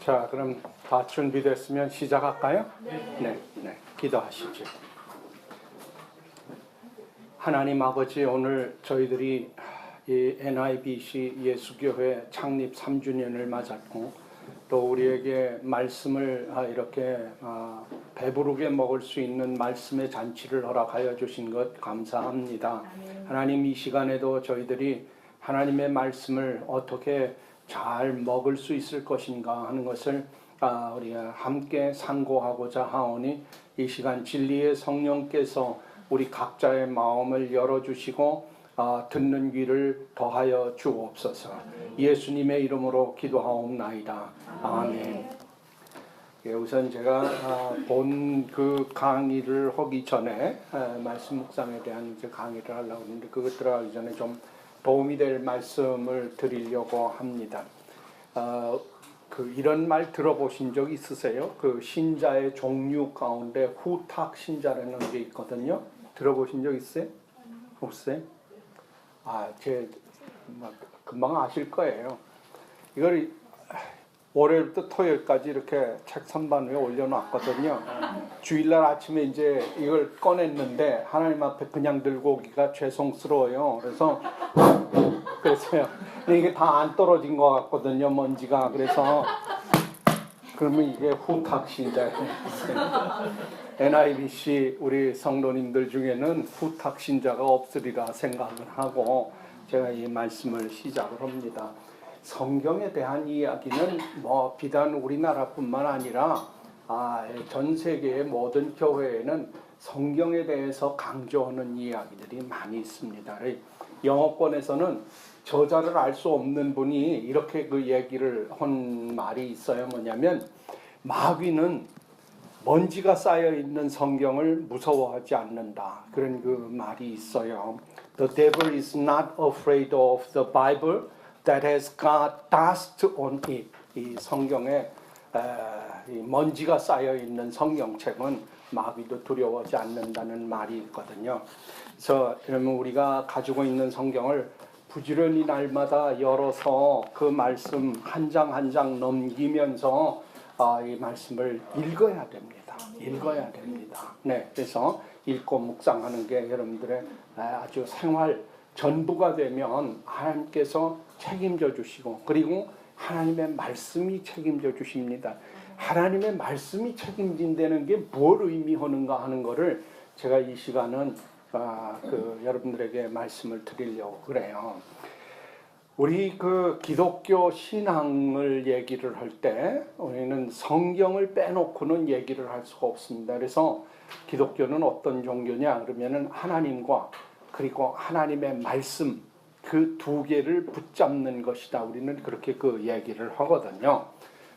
자, 그럼 다 준비됐으면 시작할까요? 네. 기도하시죠. 하나님 아버지, 오늘 저희들이 이 NIBC 예수교회 창립 3주년을 맞았고 또 우리에게 말씀을 이렇게 배부르게 먹을 수 있는 말씀의 잔치를 허락하여 주신 것 감사합니다. 하나님, 이 시간에도 저희들이 하나님의 말씀을 어떻게 잘 먹을 수 있을 것인가 하는 것을 우리가 함께 상고하고자 하오니 이 시간 진리의 성령께서 우리 각자의 마음을 열어주시고 듣는 귀를 더하여 주옵소서. 예수님의 이름으로 기도하옵나이다. 아멘. 우선 제가 본 그 강의를 하기 전에 말씀 묵상에 대한 이제 강의를 하려고 했는데 그것 들어가기 전에 좀 도움이 될 말씀을 드리려고 합니다. 이런 말 들어보신 적 있으세요? 그 신자의 종류 가운데 후탁 신자라는 게 있거든요. 들어보신 적 있어요? 없어요? 금방 아실 거예요. 이걸 월요일부터 토요일까지 이렇게 책 선반 위에 올려놨거든요. 주일날 아침에 이제 이걸 꺼냈는데 하나님 앞에 그냥 들고 오기가 죄송스러워요. 그래서요. 이게 다 안 떨어진 것 같거든요, 먼지가. 그래서 그러면 이게 후탁 신자예요. NIBC 우리 성도님들 중에는 후탁 신자가 없으리라 생각을 하고 제가 이 말씀을 시작을 합니다. 성경에 대한 이야기는 비단 우리나라뿐만 아니라 전 세계의 모든 교회에는 성경에 대해서 강조하는 이야기들이 많이 있습니다. 영어권에서는 저자를 알 수 없는 분이 이렇게 그 얘기를 한 말이 있어요. 뭐냐면 마귀는 먼지가 쌓여 있는 성경을 무서워하지 않는다. 그런 그 말이 있어요. The devil is not afraid of the Bible that has got dust on it. 이 성경에 이 먼지가 쌓여 있는 성경책은 마귀도 두려워하지 않는다는 말이 있거든요. 그래서 그러면 우리가 가지고 있는 성경을 부지런히 날마다 열어서 그 말씀 한 장 한 장 넘기면서 이 말씀을 읽어야 됩니다. 읽어야 됩니다. 네, 그래서 읽고 묵상하는 게 여러분들의 아주 생활 전부가 되면 하나님께서 책임져 주시고 그리고 하나님의 말씀이 책임져 주십니다. 하나님의 말씀이 책임진다는 게 뭘 의미하는가 하는 거를 제가 이 시간은 여러분들에게 말씀을 드리려고 그래요. 우리 그 기독교 신앙을 얘기를 할 때 우리는 성경을 빼놓고는 얘기를 할 수가 없습니다. 그래서 기독교는 어떤 종교냐 그러면은 하나님과 그리고 하나님의 말씀 그 두 개를 붙잡는 것이다. 우리는 그렇게 그 얘기를 하거든요.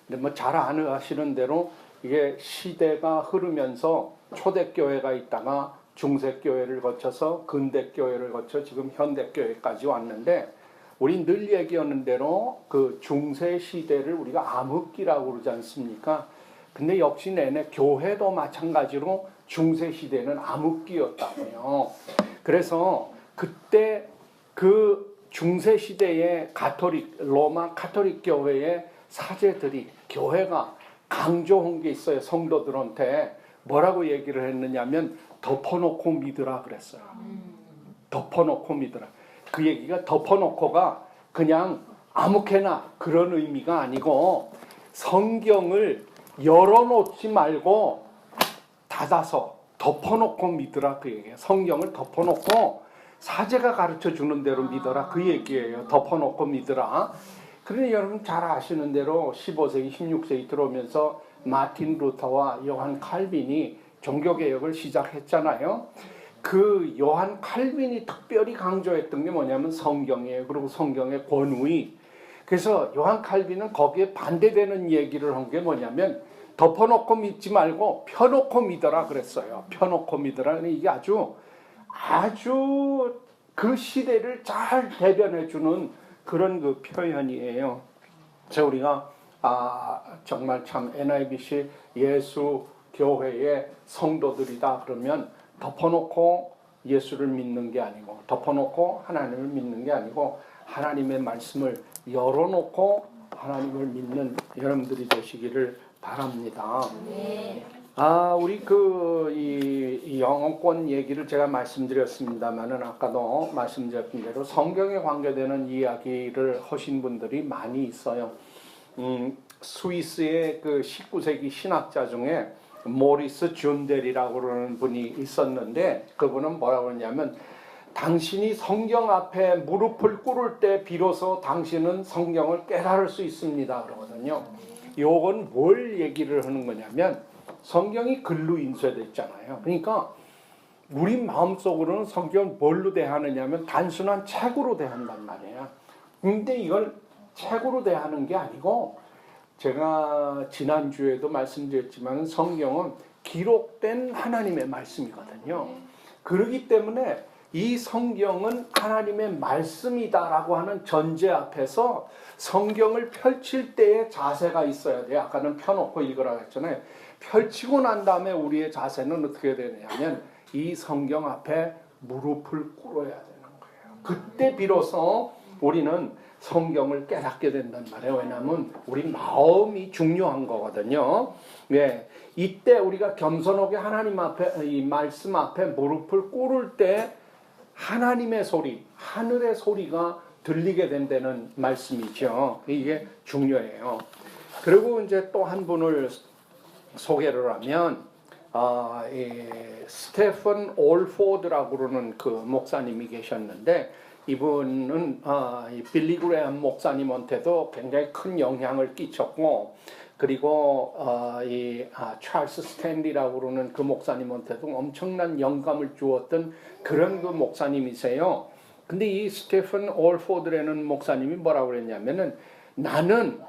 근데 잘 아시는 대로 이게 시대가 흐르면서 초대교회가 있다가 중세교회를 거쳐서 근대교회를 거쳐 지금 현대교회까지 왔는데 우리 늘 얘기하는 대로 그 중세시대를 우리가 암흑기라고 그러지 않습니까? 근데 역시 내내 교회도 마찬가지로 중세시대는 암흑기였다고요. 그래서 그때 그 중세시대의 로마 가톨릭 교회의 사제들이 교회가 강조한 게 있어요. 성도들한테 뭐라고 얘기를 했느냐면 덮어놓고 믿으라 그랬어요. 덮어놓고 믿으라. 그 얘기가 덮어놓고가 그냥 아무렇게나 그런 의미가 아니고 성경을 열어놓지 말고 닫아서 덮어놓고 믿으라 그 얘기예요. 성경을 덮어놓고 사제가 가르쳐주는 대로 믿어라 그 얘기예요. 덮어놓고 믿으라. 그러니 여러분 잘 아시는 대로 15세기 16세기 들어오면서 마틴 루터와 요한 칼빈이 종교개혁을 시작했잖아요. 그 요한 칼빈이 특별히 강조했던 게 뭐냐면 성경이에요. 그리고 성경의 권위. 그래서 요한 칼빈은 거기에 반대되는 얘기를 한 게 뭐냐면 덮어놓고 믿지 말고 펴놓고 믿어라 그랬어요. 펴놓고 믿어라. 이게 아주 그 시대를 잘 대변해주는 그런 그 표현이에요. 그래서 우리가 정말 참 NIBC 예수 교회의 성도들이다 그러면 덮어놓고 예수를 믿는 게 아니고 덮어놓고 하나님을 믿는 게 아니고 하나님의 말씀을 열어놓고 하나님을 믿는 여러분들이 되시기를 바랍니다. 네. 우리 이 영어권 얘기를 제가 말씀드렸습니다만은 아까도 말씀드렸던 대로 성경에 관계되는 이야기를 하신 분들이 많이 있어요. 스위스의 그 19세기 신학자 중에 모리스 준델이라고 그러는 분이 있었는데 그분은 뭐라고 그러냐면 당신이 성경 앞에 무릎을 꿇을 때 비로소 당신은 성경을 깨달을 수 있습니다 그러거든요. 요건 뭘 얘기를 하는 거냐면 성경이 글로 인쇄되어 있잖아요. 그러니까 우리 마음속으로는 성경을 뭘로 대하느냐면 단순한 책으로 대한단 말이에요. 근데 이걸 책으로 대하는 게 아니고 제가 지난주에도 말씀드렸지만 성경은 기록된 하나님의 말씀이거든요. 그렇기 때문에 이 성경은 하나님의 말씀이다라고 하는 전제 앞에서 성경을 펼칠 때의 자세가 있어야 돼요. 아까는 펴놓고 읽으라고 했잖아요. 펼치고 난 다음에 우리의 자세는 어떻게 되느냐면 이 성경 앞에 무릎을 꿇어야 되는 거예요. 그때 비로소 우리는 성경을 깨닫게 된단 말이에요. 왜냐하면 우리 마음이 중요한 거거든요. 네, 이때 우리가 겸손하게 하나님 앞에 이 말씀 앞에 무릎을 꿇을 때 하나님의 소리, 하늘의 소리가 들리게 된다는 말씀이죠. 이게 중요해요. 그리고 이제 또 한 분을 소개를 하면 스테픈 올포드라고 그러는 그 목사님이 계셨는데 이분은 빌리 그레엄 목사님한테도 굉장히 큰 영향을 끼쳤고 그리고 찰스 스탠리라고 그러는 그 목사님한테도 엄청난 영감을 주었던 그런 그 목사님이세요. 근데 이 스테픈 올포드라는 목사님이 뭐라고 그랬냐면은 나는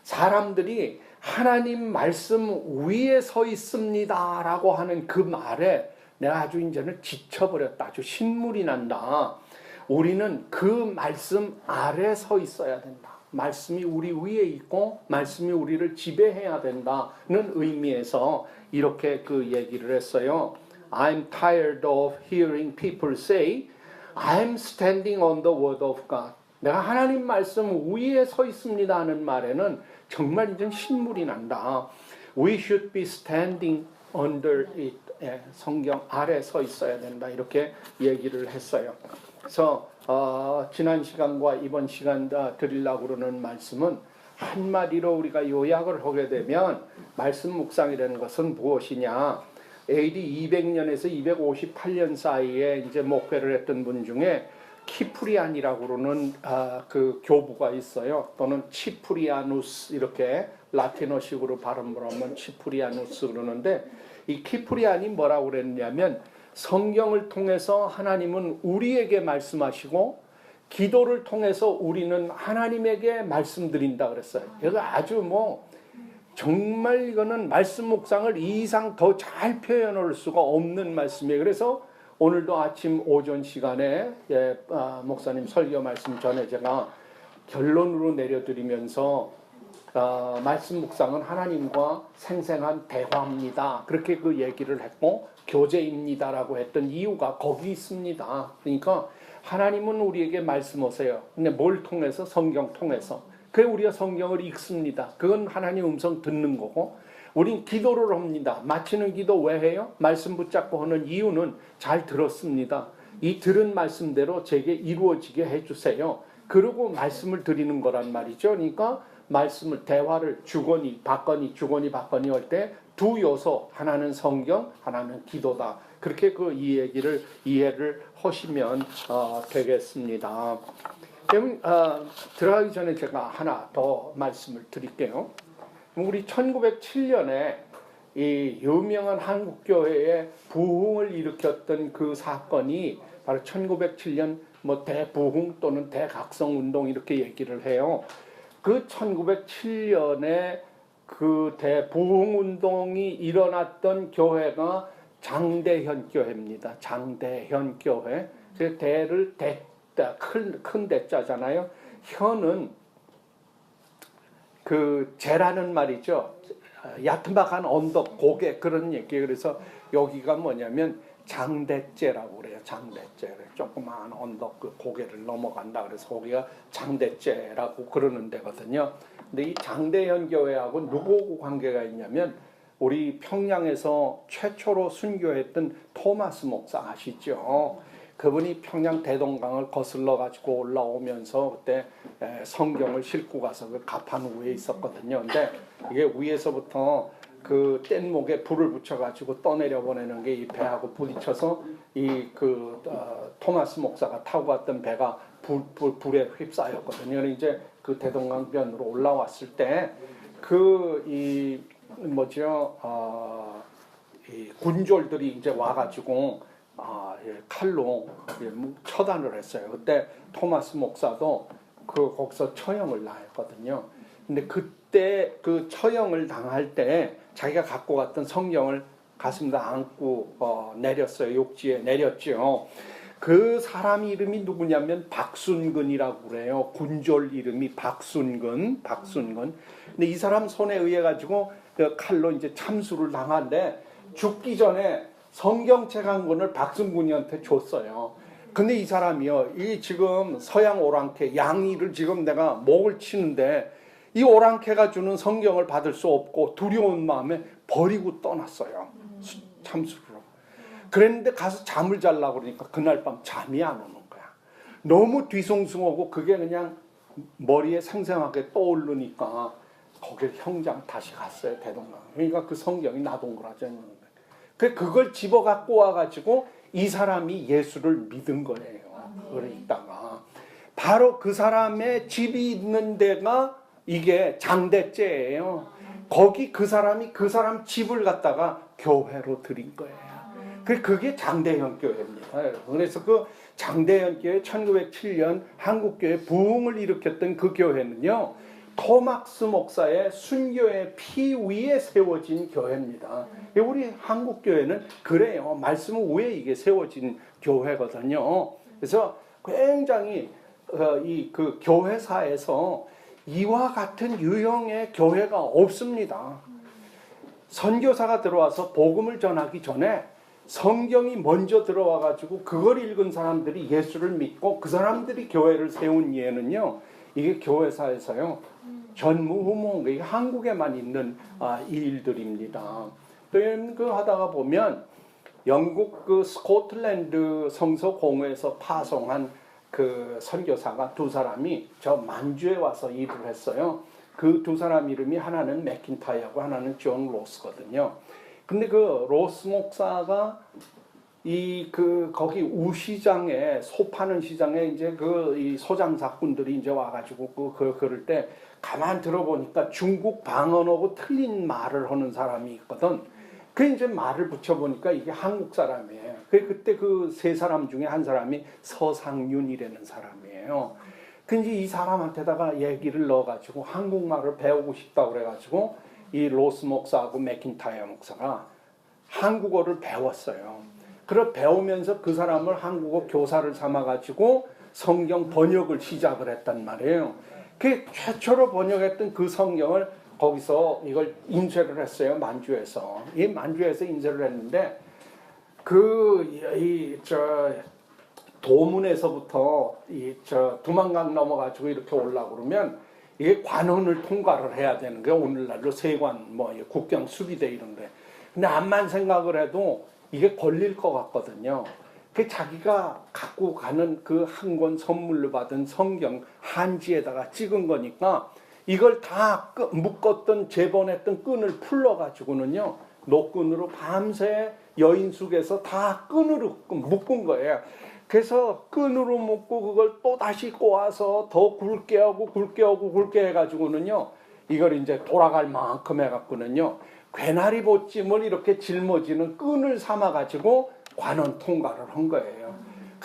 사람들이 하나님 말씀 위에 서 있습니다 라고 하는 그 말에 내가 아주 이제는 지쳐버렸다. 아주 신물이 난다. 우리는 그 말씀 아래 서 있어야 된다. 말씀이 우리 위에 있고 말씀이 우리를 지배해야 된다는 의미에서 이렇게 그 얘기를 했어요. I'm tired of hearing people say I'm standing on the word of God. 내가 하나님 말씀 위에 서 있습니다 하는 말에는 정말 이제 신물이 난다. We should be standing under it. 성경 아래 서 있어야 된다. 이렇게 얘기를 했어요. 그래서 지난 시간과 이번 시간 드리려고 그러는 말씀은 한마디로 우리가 요약을 하게 되면 말씀 묵상이라는 것은 무엇이냐? AD 200년에서 258년 사이에 이제 목회를 했던 분 중에 키프리안이라고 그러는 그 교부가 있어요. 또는 치프리아누스 이렇게 라틴어식으로 발음을 하면 치프리아누스 그러는데 이 키프리안이 뭐라고 그랬냐면 성경을 통해서 하나님은 우리에게 말씀하시고 기도를 통해서 우리는 하나님에게 말씀드린다 그랬어요. 이거 아주 정말 이거는 말씀 묵상을 이 이상 더 잘 표현할 수가 없는 말씀이에요. 그래서 오늘도 아침 오전 시간에 목사님 설교 말씀 전에 제가 결론으로 내려드리면서 말씀 묵상은 하나님과 생생한 대화입니다. 그렇게 그 얘기를 했고 교제입니다라고 했던 이유가 거기 있습니다. 그러니까 하나님은 우리에게 말씀하세요. 근데 뭘 통해서? 성경 통해서. 그래 우리가 성경을 읽습니다. 그건 하나님 음성 듣는 거고 우린 기도를 합니다. 마치는 기도 왜 해요? 말씀 붙잡고 하는 이유는 잘 들었습니다. 이 들은 말씀대로 제게 이루어지게 해주세요. 그리고 말씀을 드리는 거란 말이죠. 그러니까 말씀을 대화를 주거니 받거니 주거니 받거니 할 때 두 요소 하나는 성경 하나는 기도다. 그렇게 그 이 얘기를 이해를 하시면 되겠습니다. 그럼 들어가기 전에 제가 하나 더 말씀을 드릴게요. 우리 1907년에 이 유명한 한국교회의 부흥을 일으켰던 그 사건이 바로 1907년 대부흥 또는 대각성운동 이렇게 얘기를 해요. 그 1907년에 그 대부흥운동이 일어났던 교회가 장대현 교회입니다. 장대현 교회. 그 대를 큰 대자잖아요. 현은 그 재라는 말이죠. 야트막한 언덕 고개 그런 얘기예요. 그래서 여기가 뭐냐면 장대째라고 그래요. 장대째. 조그마한 언덕 그 고개를 넘어간다 그래서 거기가 장대째라고 그러는 데거든요. 근데 이 장대현 교회하고 누구 관계가 있냐면 우리 평양에서 최초로 순교했던 토마스 목사 아시죠? 그분이 평양 대동강을 거슬러 가지고 올라오면서 그때 성경을 싣고 가서 그 가판 위에 있었거든요. 근데 이게 위에서부터 그 뗏목에 불을 붙여가지고 떠내려 보내는 게 이 배하고 부딪혀서 토마스 목사가 타고 갔던 배가 불에 휩싸였거든요. 이제 그 대동강변으로 올라왔을 때 이 군졸들이 이제 와가지고 칼로 처단을 했어요. 그때 토마스 목사도 거기서 처형을 당했거든요. 근데 그때 그 처형을 당할 때 자기가 갖고 갔던 성경을 가슴에다 안고 내렸어요. 욕지에 내렸죠. 그 사람 이름이 누구냐면 박순근이라고 그래요. 군졸 이름이 박순근. 근데 이 사람 손에 의해 가지고 그 칼로 이제 참수를 당한데 죽기 전에 성경책 한 권을 박순근이한테 줬어요. 근데 이 사람이요, 이 지금 서양 오랑캐 양이를 지금 내가 목을 치는데 이 오랑캐가 주는 성경을 받을 수 없고 두려운 마음에 버리고 떠났어요. 참수로. 그랬는데 가서 잠을 자려고 그러니까 그날 밤 잠이 안 오는 거야. 너무 뒤숭숭하고 그게 그냥 머리에 생생하게 떠오르니까 거길 형장 다시 갔어요. 대동강. 그러니까 그 성경이 나동그라져 있는 거예요. 그걸 집어 갖고 와가지고 이 사람이 예수를 믿은 거예요. 그걸 읽다가 바로 그 사람의 집이 있는 데가 이게 장대째예요. 거기 그 사람이 그 사람 집을 갖다가 교회로 드린 거예요. 그게 장대현 교회입니다. 그래서 그 장대현 교회 1907년 한국교회 부흥을 일으켰던 그 교회는요, 토마스 목사의 순교의 피 위에 세워진 교회입니다. 우리 한국교회는 그래요. 말씀 위에 이게 세워진 교회거든요. 그래서 굉장히 그 교회사에서 이와 같은 유형의 교회가 없습니다. 선교사가 들어와서 복음을 전하기 전에 성경이 먼저 들어와 가지고 그걸 읽은 사람들이 예수를 믿고 그 사람들이 교회를 세운 예는요, 이게 교회사에서요 전무후무, 이게 한국에만 있는 일들입니다. 또 하다가 보면 영국 그 스코틀랜드 성서 공회에서 파송한 그 선교사가 두 사람이 저 만주에 와서 일을 했어요. 그 두 사람 이름이 하나는 맥킨타이어고 하나는 존 로스거든요. 근데 그 로스 목사가 거기 우시장에, 소 파는 시장에 이제 이 소장사꾼들이 이제 와가지고 그럴 때 가만 들어보니까 중국 방언하고 틀린 말을 하는 사람이 있거든. 그 이제 말을 붙여보니까 이게 한국 사람이에요. 그때 그 세 사람 중에 한 사람이 서상윤이라는 사람이에요. 근데 이 사람한테다가 얘기를 넣어가지고 한국말을 배우고 싶다고 그래가지고 이 로스 목사하고 맥킨타이어 목사가 한국어를 배웠어요. 그걸 배우면서 그 사람을 한국어 교사를 삼아가지고 성경 번역을 시작을 했단 말이에요. 그 최초로 번역했던 그 성경을 거기서 이걸 인쇄를 했어요. 만주에서. 이 만주에서 인쇄를 했는데 도문에서부터 두만강 넘어가지고 이렇게 올라고 그러면 이게 관원을 통과를 해야 되는 게 오늘날로 세관, 국경 수비대 이런데. 근데 암만 생각을 해도 이게 걸릴 것 같거든요. 그 자기가 갖고 가는 그 한 권 선물로 받은 성경 한지에다가 찍은 거니까 이걸 다 묶었던 재본했던 끈을 풀러가지고는요, 노끈으로 밤새 여인숙에서 다 끈으로 묶은 거예요. 그래서 끈으로 묶고 그걸 또 다시 꼬아서 더 굵게 하고 해가지고는요, 이걸 이제 돌아갈 만큼 해갖고는요, 괴나리 보찜을 이렇게 짊어지는 끈을 삼아가지고 관원 통과를 한 거예요.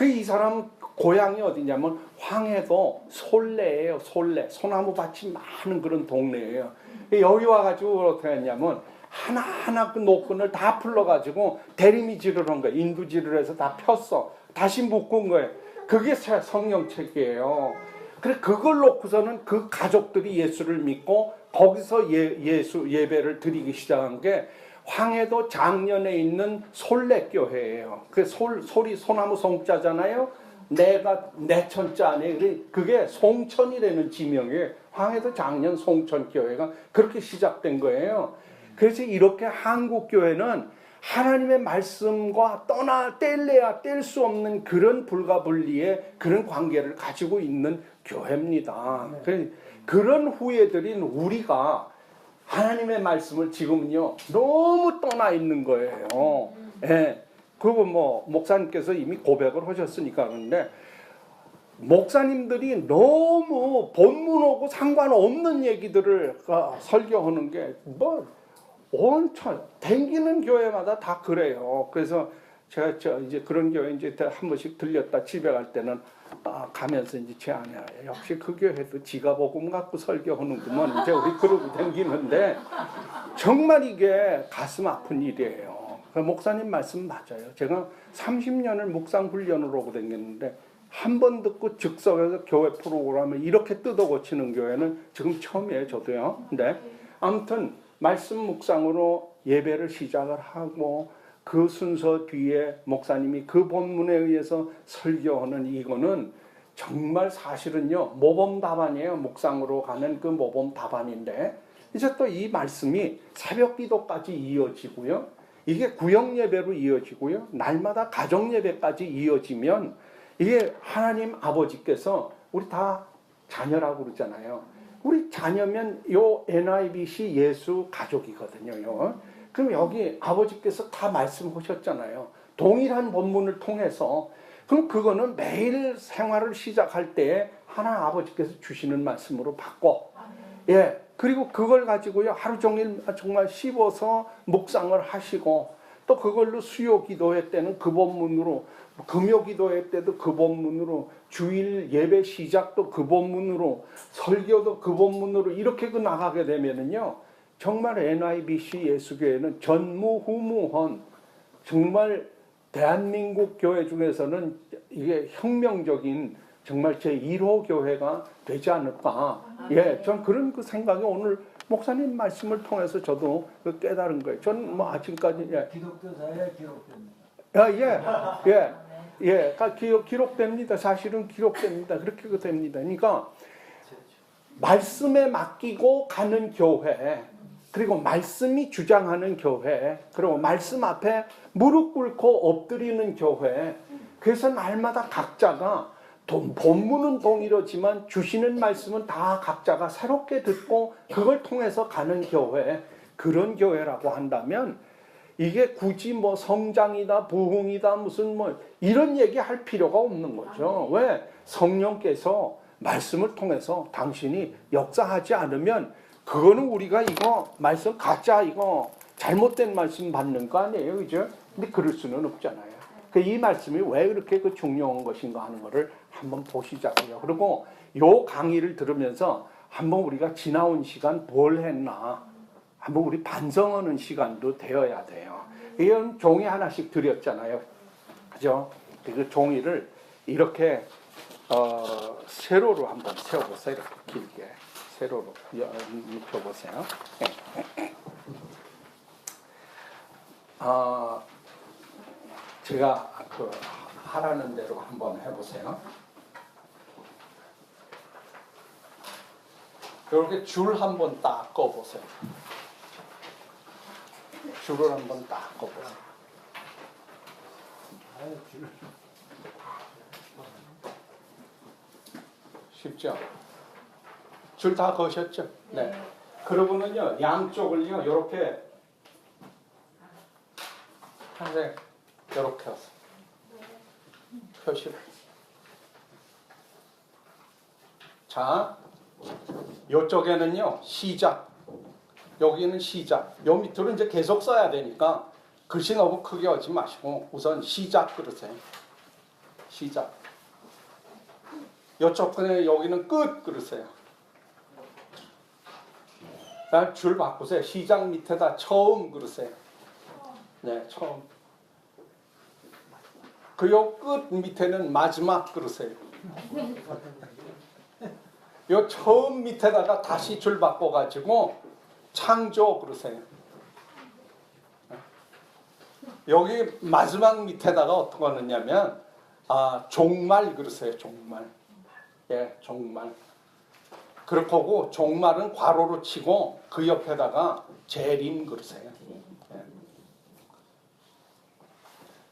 이 사람 고향이 어디냐면 황해도 솔래예요. 솔래. 소나무 밭이 많은 그런 동네예요. 여기 와가지고 어떻게 했냐면 하나하나 그 노끈을 다 풀러가지고 대리미질을 한 거예요. 인두질을 해서 다 폈어. 다시 묶은 거예요. 그게 성경책이에요. 그래 그걸 놓고서는 그 가족들이 예수를 믿고 거기서 예배를 드리기 시작한 게 황해도 장년에 있는 솔례교회예요. 그 솔이 소나무 송자잖아요. 내가 내천자 안에 그게 송천이라는 지명이에요. 황해도 장년 송천교회가 그렇게 시작된 거예요. 그래서 이렇게 한국교회는 하나님의 말씀과 뗄래야 뗄 수 없는 그런 불가분리의 그런 관계를 가지고 있는 교회입니다. 그런 후예들인 우리가 하나님의 말씀을 지금은요 너무 떠나 있는 거예요. 예. 그리고 뭐 목사님께서 이미 고백을 하셨으니까 그런데 목사님들이 너무 본문하고 상관없는 얘기들을 설교하는 게 뭐 온천 댕기는 교회마다 다 그래요. 그래서 제가 이제 그런 교회 이제 한 번씩 들렸다 집에 갈 때는 가면서 이제 제 아내 역시 그 교회도 지가 복음 갖고 설교하는구먼 이제 우리 그러고 댕기는데 정말 이게 가슴 아픈 일이에요. 목사님 말씀 맞아요. 제가 30년을 묵상 훈련을 오고 댕겼는데 한 번 듣고 즉석에서 교회 프로그램을 이렇게 뜯어 고치는 교회는 지금 처음이에요. 저도요. 근데 아무튼 말씀 묵상으로 예배를 시작을 하고 그 순서 뒤에 목사님이 그 본문에 의해서 설교하는 이거는 정말 사실은요 모범 답안이에요. 묵상으로 가는 그 모범 답안인데 이제 또 이 말씀이 새벽 기도까지 이어지고요. 이게 구역 예배로 이어지고요. 날마다 가정 예배까지 이어지면 이게 하나님 아버지께서 우리 다 자녀라고 그러잖아요. 우리 자녀면 요 NIBC 예수 가족이거든요. 그럼 여기 아버지께서 다 말씀하셨잖아요. 동일한 본문을 통해서. 그럼 그거는 매일 생활을 시작할 때 하나 아버지께서 주시는 말씀으로 바꿔. 예. 그리고 그걸 가지고요 하루 종일 정말 씹어서 묵상을 하시고 또 그걸로 수요 기도회 때는 그 본문으로 금요 기도회 때도 그 본문으로 주일 예배 시작도 그 본문으로 설교도 그 본문으로 이렇게 나가게 되면은요 정말 NIBC 예수교회는 전무후무한 정말 대한민국 교회 중에서는 이게 혁명적인 정말 제1호 교회가 되지 않을까. 예, 전 그런 그 생각이 오늘 목사님 말씀을 통해서 저도 깨달은 거예요. 전 뭐 아직까지 기독교사에 예, 기록됩니다. 예, 예, 기록됩니다. 사실은 기록됩니다. 그렇게 됩니다. 그러니까 말씀에 맡기고 가는 교회, 그리고 말씀이 주장하는 교회, 그리고 말씀 앞에 무릎 꿇고 엎드리는 교회. 그래서 날마다 각자가 본문은 동일하지만 주시는 말씀은 다 각자가 새롭게 듣고 그걸 통해서 가는 교회, 그런 교회라고 한다면 이게 굳이 뭐 성장이다 부흥이다 무슨 뭐 이런 얘기 할 필요가 없는 거죠. 왜? 성령께서 말씀을 통해서 당신이 역사하지 않으면 그거는 우리가 이거 말씀 가짜 이거 잘못된 말씀 받는 거 아니에요. 그죠? 근데 그럴 수는 없잖아요. 이 말씀이 왜 그렇게 중요한 것인가 하는 것을 한번 보시자고요. 그리고 요 강의를 들으면서 한번 우리가 지나온 시간 뭘 했나 한번 우리 반성하는 시간도 되어야 돼요. 이런 종이 하나씩 드렸잖아요. 그죠? 그 종이를 이렇게 세로로 한번 세워보세요. 이렇게 길게 세로로 눕혀보세요. 제가 하라는 대로 한번 해보세요. 이렇게 줄 한번 딱 꺼보세요. 줄을 한번 딱 꺼보세요. 쉽죠? 줄 다 거셨죠? 네. 그러고는요 양쪽을요 이렇게 하세요. 이렇게 해서 표시를. 자, 이쪽에는요 시작, 여기는 시작. 요 밑으로 이제 계속 써야 되니까 글씨 너무 크게 하지 마시고 우선 시작 그러세요. 시작. 이쪽 끝에 여기는 끝 그러세요. 그다음 줄 바꾸세요. 시작 밑에다 처음 그러세요. 네, 처음. 그 요 끝 밑에는 마지막 그러세요. 요 처음 밑에다가 다시 줄 바꿔가지고 창조 그러세요. 여기 마지막 밑에다가 어떻게 하느냐면 종말 그러세요. 종말. 예, 종말. 그렇게 하고 종말은 괄호로 치고 그 옆에다가 재림 그러세요. 예.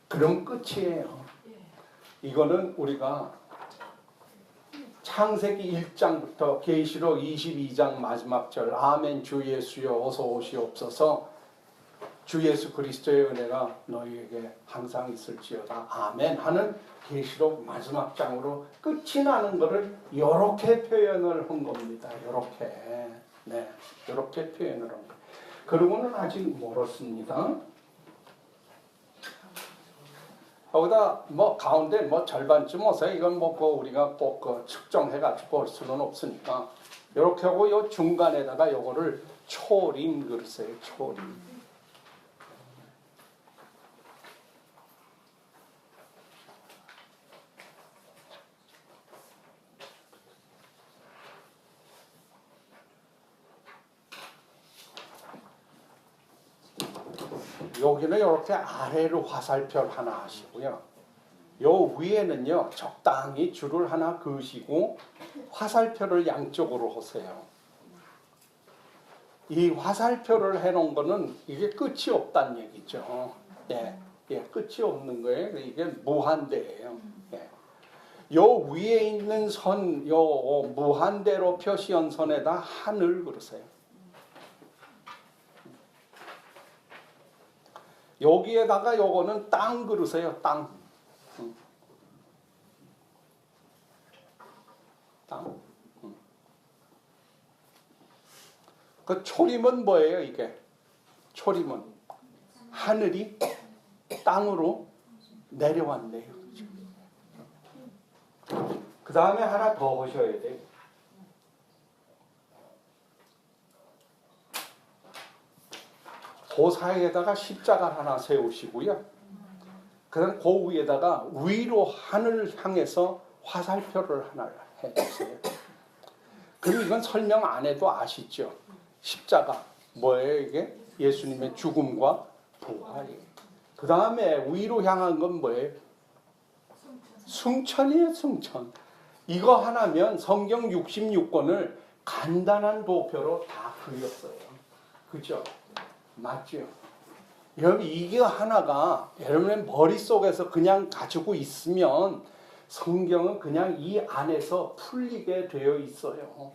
그럼 끝이에요. 이거는 우리가 창세기 1장부터 계시록 22장 마지막 절 아멘 주 예수여 어서 오시옵소서 주 예수 그리스도의 은혜가 너희에게 항상 있을지어다 아멘 하는 계시록 마지막 장으로 끝이 나는 것을 이렇게 표현을 한 겁니다. 이렇게. 네, 이렇게 표현을 한 거예요. 그러고는 아직 멀었습니다. 여기다 뭐 가운데 뭐 절반쯤 오세요. 이건 뭐 우리가 꼭 측정해가지고 볼 수는 없으니까 이렇게 하고 요 중간에다가 요거를 초림 그러세요. 초림. 여기는 이렇게 아래로 화살표 하나 하시고요. 요 위에는요 적당히 줄을 하나 그으시고 화살표를 양쪽으로 하세요. 이 화살표를 해놓은 거는 이게 끝이 없다는 얘기죠. 예, 끝이 없는 거예요. 이게 무한대예요. 예. 요 위에 있는 선, 요 무한대로 표시한 선에다 하늘 그러세요. 여기에다가 요거는 땅 그러세요. 땅. 땅. 그 초림은 뭐예요, 이게? 초림은 하늘이 땅으로 내려왔네요. 그 다음에 하나 더 하셔야 돼요. 그 사이에다가 십자가를 하나 세우시고요. 그다음 그 위에다가 위로 하늘을 향해서 화살표를 하나 해주세요. 그럼 이건 설명 안 해도 아시죠? 십자가 뭐예요 이게? 예수님의 죽음과 부활이에요. 그 다음에 위로 향한 건 뭐예요? 승천이에요. 승천. 이거 하나면 성경 66권을 간단한 도표로 다 그렸어요. 그죠? 맞죠? 여러분 이게 하나가 여러분의 머릿속에서 그냥 가지고 있으면 성경은 그냥 이 안에서 풀리게 되어 있어요.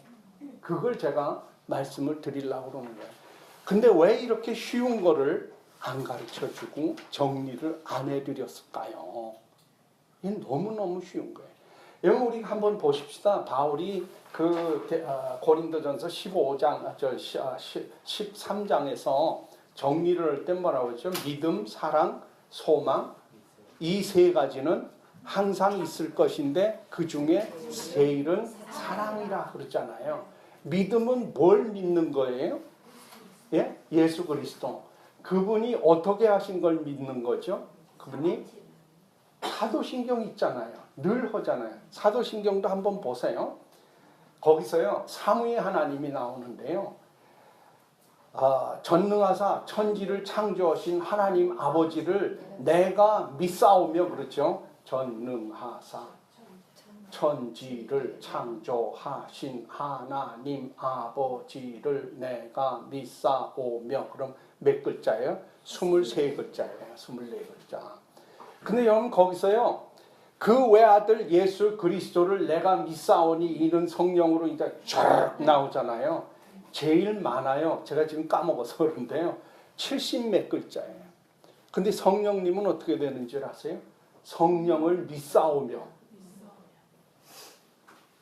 그걸 제가 말씀을 드리려고 그러는 거예요. 근데 왜 이렇게 쉬운 거를 안 가르쳐주고 정리를 안 해드렸을까요? 이게 너무너무 쉬운 거예요. 여러분 우리 한번 보십시다. 바울이 고린도전서 15장, 13장에서 정리를 할 때 뭐라고 했죠? 믿음, 사랑, 소망 이 세 가지는 항상 있을 것인데 그 중에 제일은 사랑이라 그랬잖아요. 믿음은 뭘 믿는 거예요? 예? 예수 그리스도. 그분이 어떻게 하신 걸 믿는 거죠? 그분이 사도신경 있잖아요. 늘 하잖아요. 사도신경도 한번 보세요. 거기서요 삼위의 하나님이 나오는데요. 전능하사 천지를 창조하신 하나님 아버지를 내가 믿사오며 그렇죠. 전능하사 천지를 창조하신 하나님 아버지를 내가 믿사오며. 그럼 몇 글자예요? 23글자예요. 24글자. 근데 여러분 거기서요 그 외아들 예수 그리스도를 내가 믿사오니 이는 성령으로 이제 쫙 나오잖아요. 제일 많아요. 제가 지금 까먹어서 그런데요. 70몇 글자예요. 근데 성령님은 어떻게 되는 줄 아세요? 성령을 믿사오며.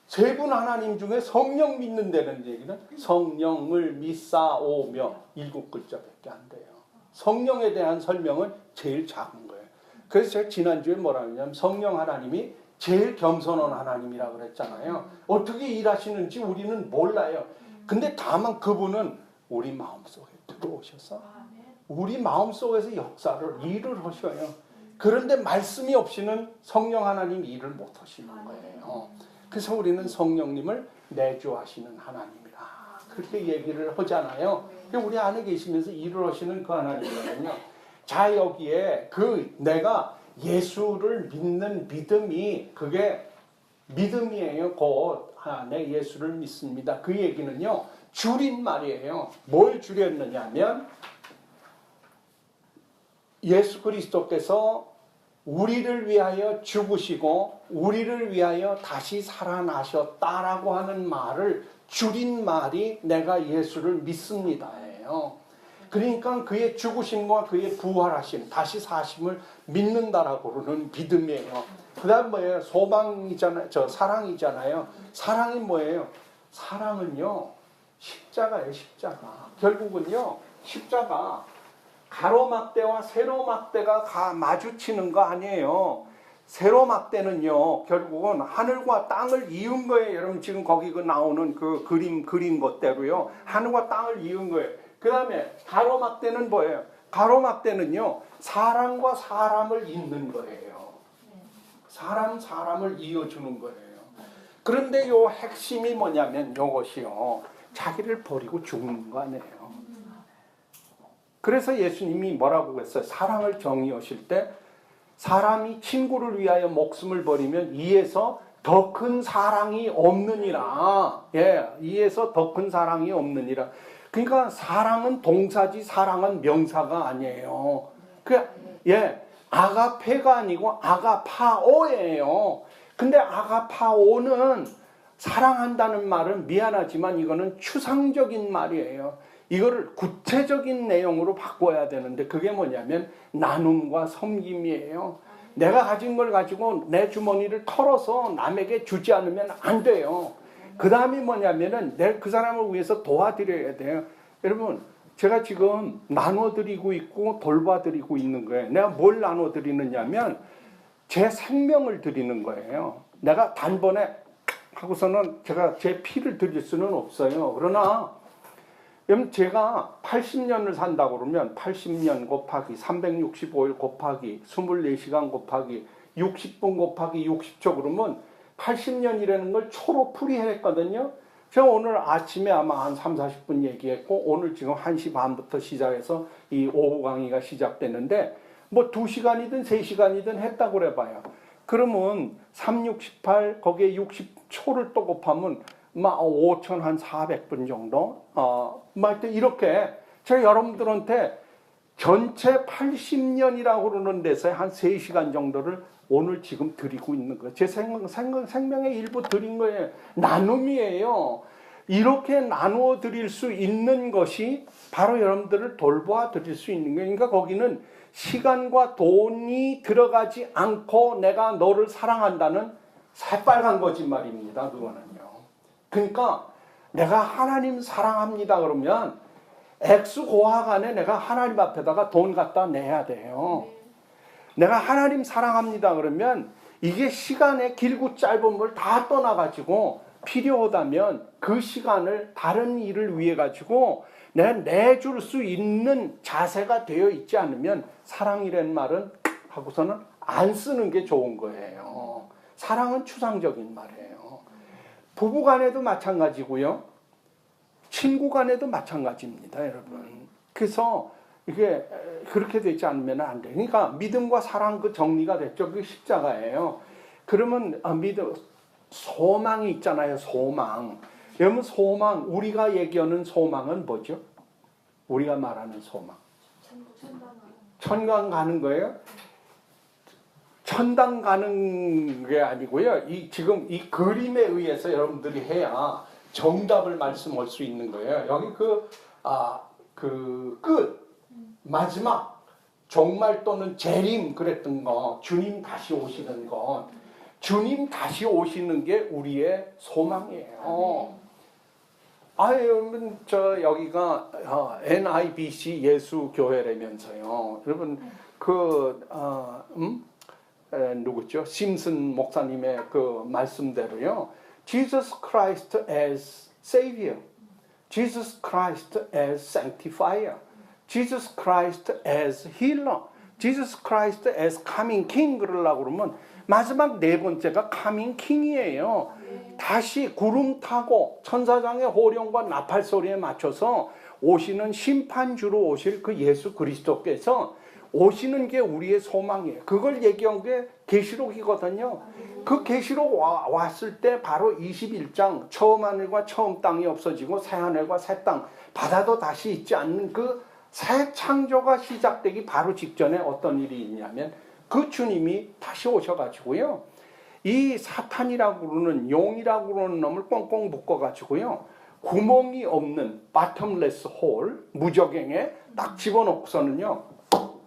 세 분 하나님 중에 성령 믿는다는 얘기는 성령을 믿사오며 7글자밖에 안 돼요. 성령에 대한 설명은 제일 작은 거예요. 그래서 제가 지난주에 뭐라 했냐면 성령 하나님이 제일 겸손한 하나님이라고 그랬잖아요. 어떻게 일하시는지 우리는 몰라요. 근데 다만 그분은 우리 마음속에 들어오셔서 우리 마음속에서 역사를 일을 하셔요. 그런데 말씀이 없이는 성령 하나님 일을 못 하시는 거예요. 그래서 우리는 성령님을 내주하시는 하나님이다. 그렇게 얘기를 하잖아요. 우리 안에 계시면서 일을 하시는 그 하나님이거든요. 자, 여기에 내가 예수를 믿는 믿음이 그게 믿음이에요. 곧 내 예수를 믿습니다. 그 얘기는요, 줄임말이에요. 뭘 줄였느냐면 예수 그리스도께서 우리를 위하여 죽으시고 우리를 위하여 다시 살아나셨다라고 하는 말을 줄인 말이 내가 예수를 믿습니다예요. 그러니까 그의 죽으심과 그의 부활하심, 다시 사심을 믿는다라고 그러는 믿음이에요. 그 다음 뭐예요? 소망이잖아요. 사랑이잖아요. 사랑이 뭐예요? 사랑은요, 십자가예요, 십자가. 결국은요, 십자가 가로막대와 세로막대가 마주치는 거 아니에요. 세로막대는요, 결국은 하늘과 땅을 이은 거예요. 여러분 지금 거기 나오는 그 그린 것대로요, 하늘과 땅을 이은 거예요. 그 다음에 가로막대는 뭐예요? 가로막대는요, 사람과 사람을 잇는 거예요. 사람을 이어주는 거예요. 그런데 요 핵심이 뭐냐면 요것이요, 자기를 버리고 죽는 거 아니에요. 그래서 예수님이 뭐라고 했어요? 사랑을 정의하실 때 사람이 친구를 위하여 목숨을 버리면 이에서 더 큰 사랑이 없느니라. 예, 이에서 더 큰 사랑이 없느니라. 그러니까 사랑은 동사지 사랑은 명사가 아니에요. 아가페가 아니고 아가파오예요. 근데 아가파오는 사랑한다는 말은 미안하지만 이거는 추상적인 말이에요. 이거를 구체적인 내용으로 바꿔야 되는데 그게 뭐냐면 나눔과 섬김이에요. 내가 가진 걸 가지고 내 주머니를 털어서 남에게 주지 않으면 안 돼요. 그 다음이 뭐냐면은 내 그 사람을 위해서 도와드려야 돼요. 여러분, 제가 지금 나눠드리고 있고 돌봐드리고 있는 거예요. 내가 뭘 나눠드리느냐면 제 생명을 드리는 거예요. 내가 단번에 하고서는 제가 제 피를 드릴 수는 없어요. 그러나 여러분, 제가 80년을 산다고 그러면 80년 곱하기 365일 곱하기 24시간 곱하기 60분 곱하기 60초 그러면 80년이라는 걸 초로 풀이했거든요. 제가 오늘 아침에 아마 한 3, 40분 얘기했고 오늘 지금 1시 반부터 시작해서 이 오후 강의가 시작됐는데 뭐 2시간이든 3시간이든 했다고 그래봐요. 그러면 3, 6, 18 거기에 60초를 또 곱하면 막 5,400분 정도? 이렇게 제가 여러분들한테 전체 80년이라고 그러는 데서 한 3시간 정도를 오늘 지금 드리고 있는 거예요. 제 생명의 일부 드린 거예요. 나눔이에요. 이렇게 나누어 드릴 수 있는 것이 바로 여러분들을 돌보아 드릴 수 있는 거예요. 그러니까 거기는 시간과 돈이 들어가지 않고 내가 너를 사랑한다는 새빨간 거짓말입니다. 그거는요. 그러니까 내가 하나님 사랑합니다 그러면 액수고학 안에 내가 하나님 앞에다가 돈 갖다 내야 돼요. 내가 하나님 사랑합니다 그러면 이게 시간의 길고 짧음을 다 떠나가지고 필요하다면 그 시간을 다른 일을 위해 가지고 내가 내줄 수 있는 자세가 되어 있지 않으면 사랑이라는 말은 하고서는 안 쓰는 게 좋은 거예요. 사랑은 추상적인 말이에요. 부부 간에도 마찬가지고요. 친구 간에도 마찬가지입니다, 여러분. 그래서 이게 그렇게 되지 않으면 안 돼요. 그러니까 믿음과 사랑 그 정리가 됐죠. 그게 십자가예요. 그러면 소망이 있잖아요, 소망. 여러분, 소망, 우리가 얘기하는 소망은 뭐죠? 우리가 말하는 소망. 천당 가는 거예요? 천당 가는 게 아니고요. 지금 이 그림에 의해서 여러분들이 해야 정답을 말씀할 수 있는 거예요. 여기 끝, 마지막, 종말 또는 재림 그랬던 거, 주님 다시 오시는 것, 주님 다시 오시는 게 우리의 소망이에요. 여러분, 여기가 NIBC 예수교회라면서요. 여러분, 누구죠? 심슨 목사님의 그 말씀대로요. Jesus Christ as Savior, Jesus Christ as Sanctifier, Jesus Christ as Healer, Jesus Christ as Coming King 그러려고 그러면 마지막 네 번째가 Coming King이에요. 다시 구름 타고 천사장의 호령과 나팔 소리에 맞춰서 오시는 심판주로 오실 그 예수 그리스도께서 오시는 게 우리의 소망이에요. 그걸 얘기한 게 계시록이거든요. 그 계시록 왔을 때 바로 21장 처음 하늘과 처음 땅이 없어지고 새 하늘과 새 땅, 바다도 다시 있지 않는 그 새 창조가 시작되기 바로 직전에 어떤 일이 있냐면 그 주님이 다시 오셔가지고요. 이 사탄이라고 그러는 용이라고 그러는 놈을 꽁꽁 묶어가지고요. 구멍이 없는 bottomless hole, 무적행에 딱 집어넣고서는요.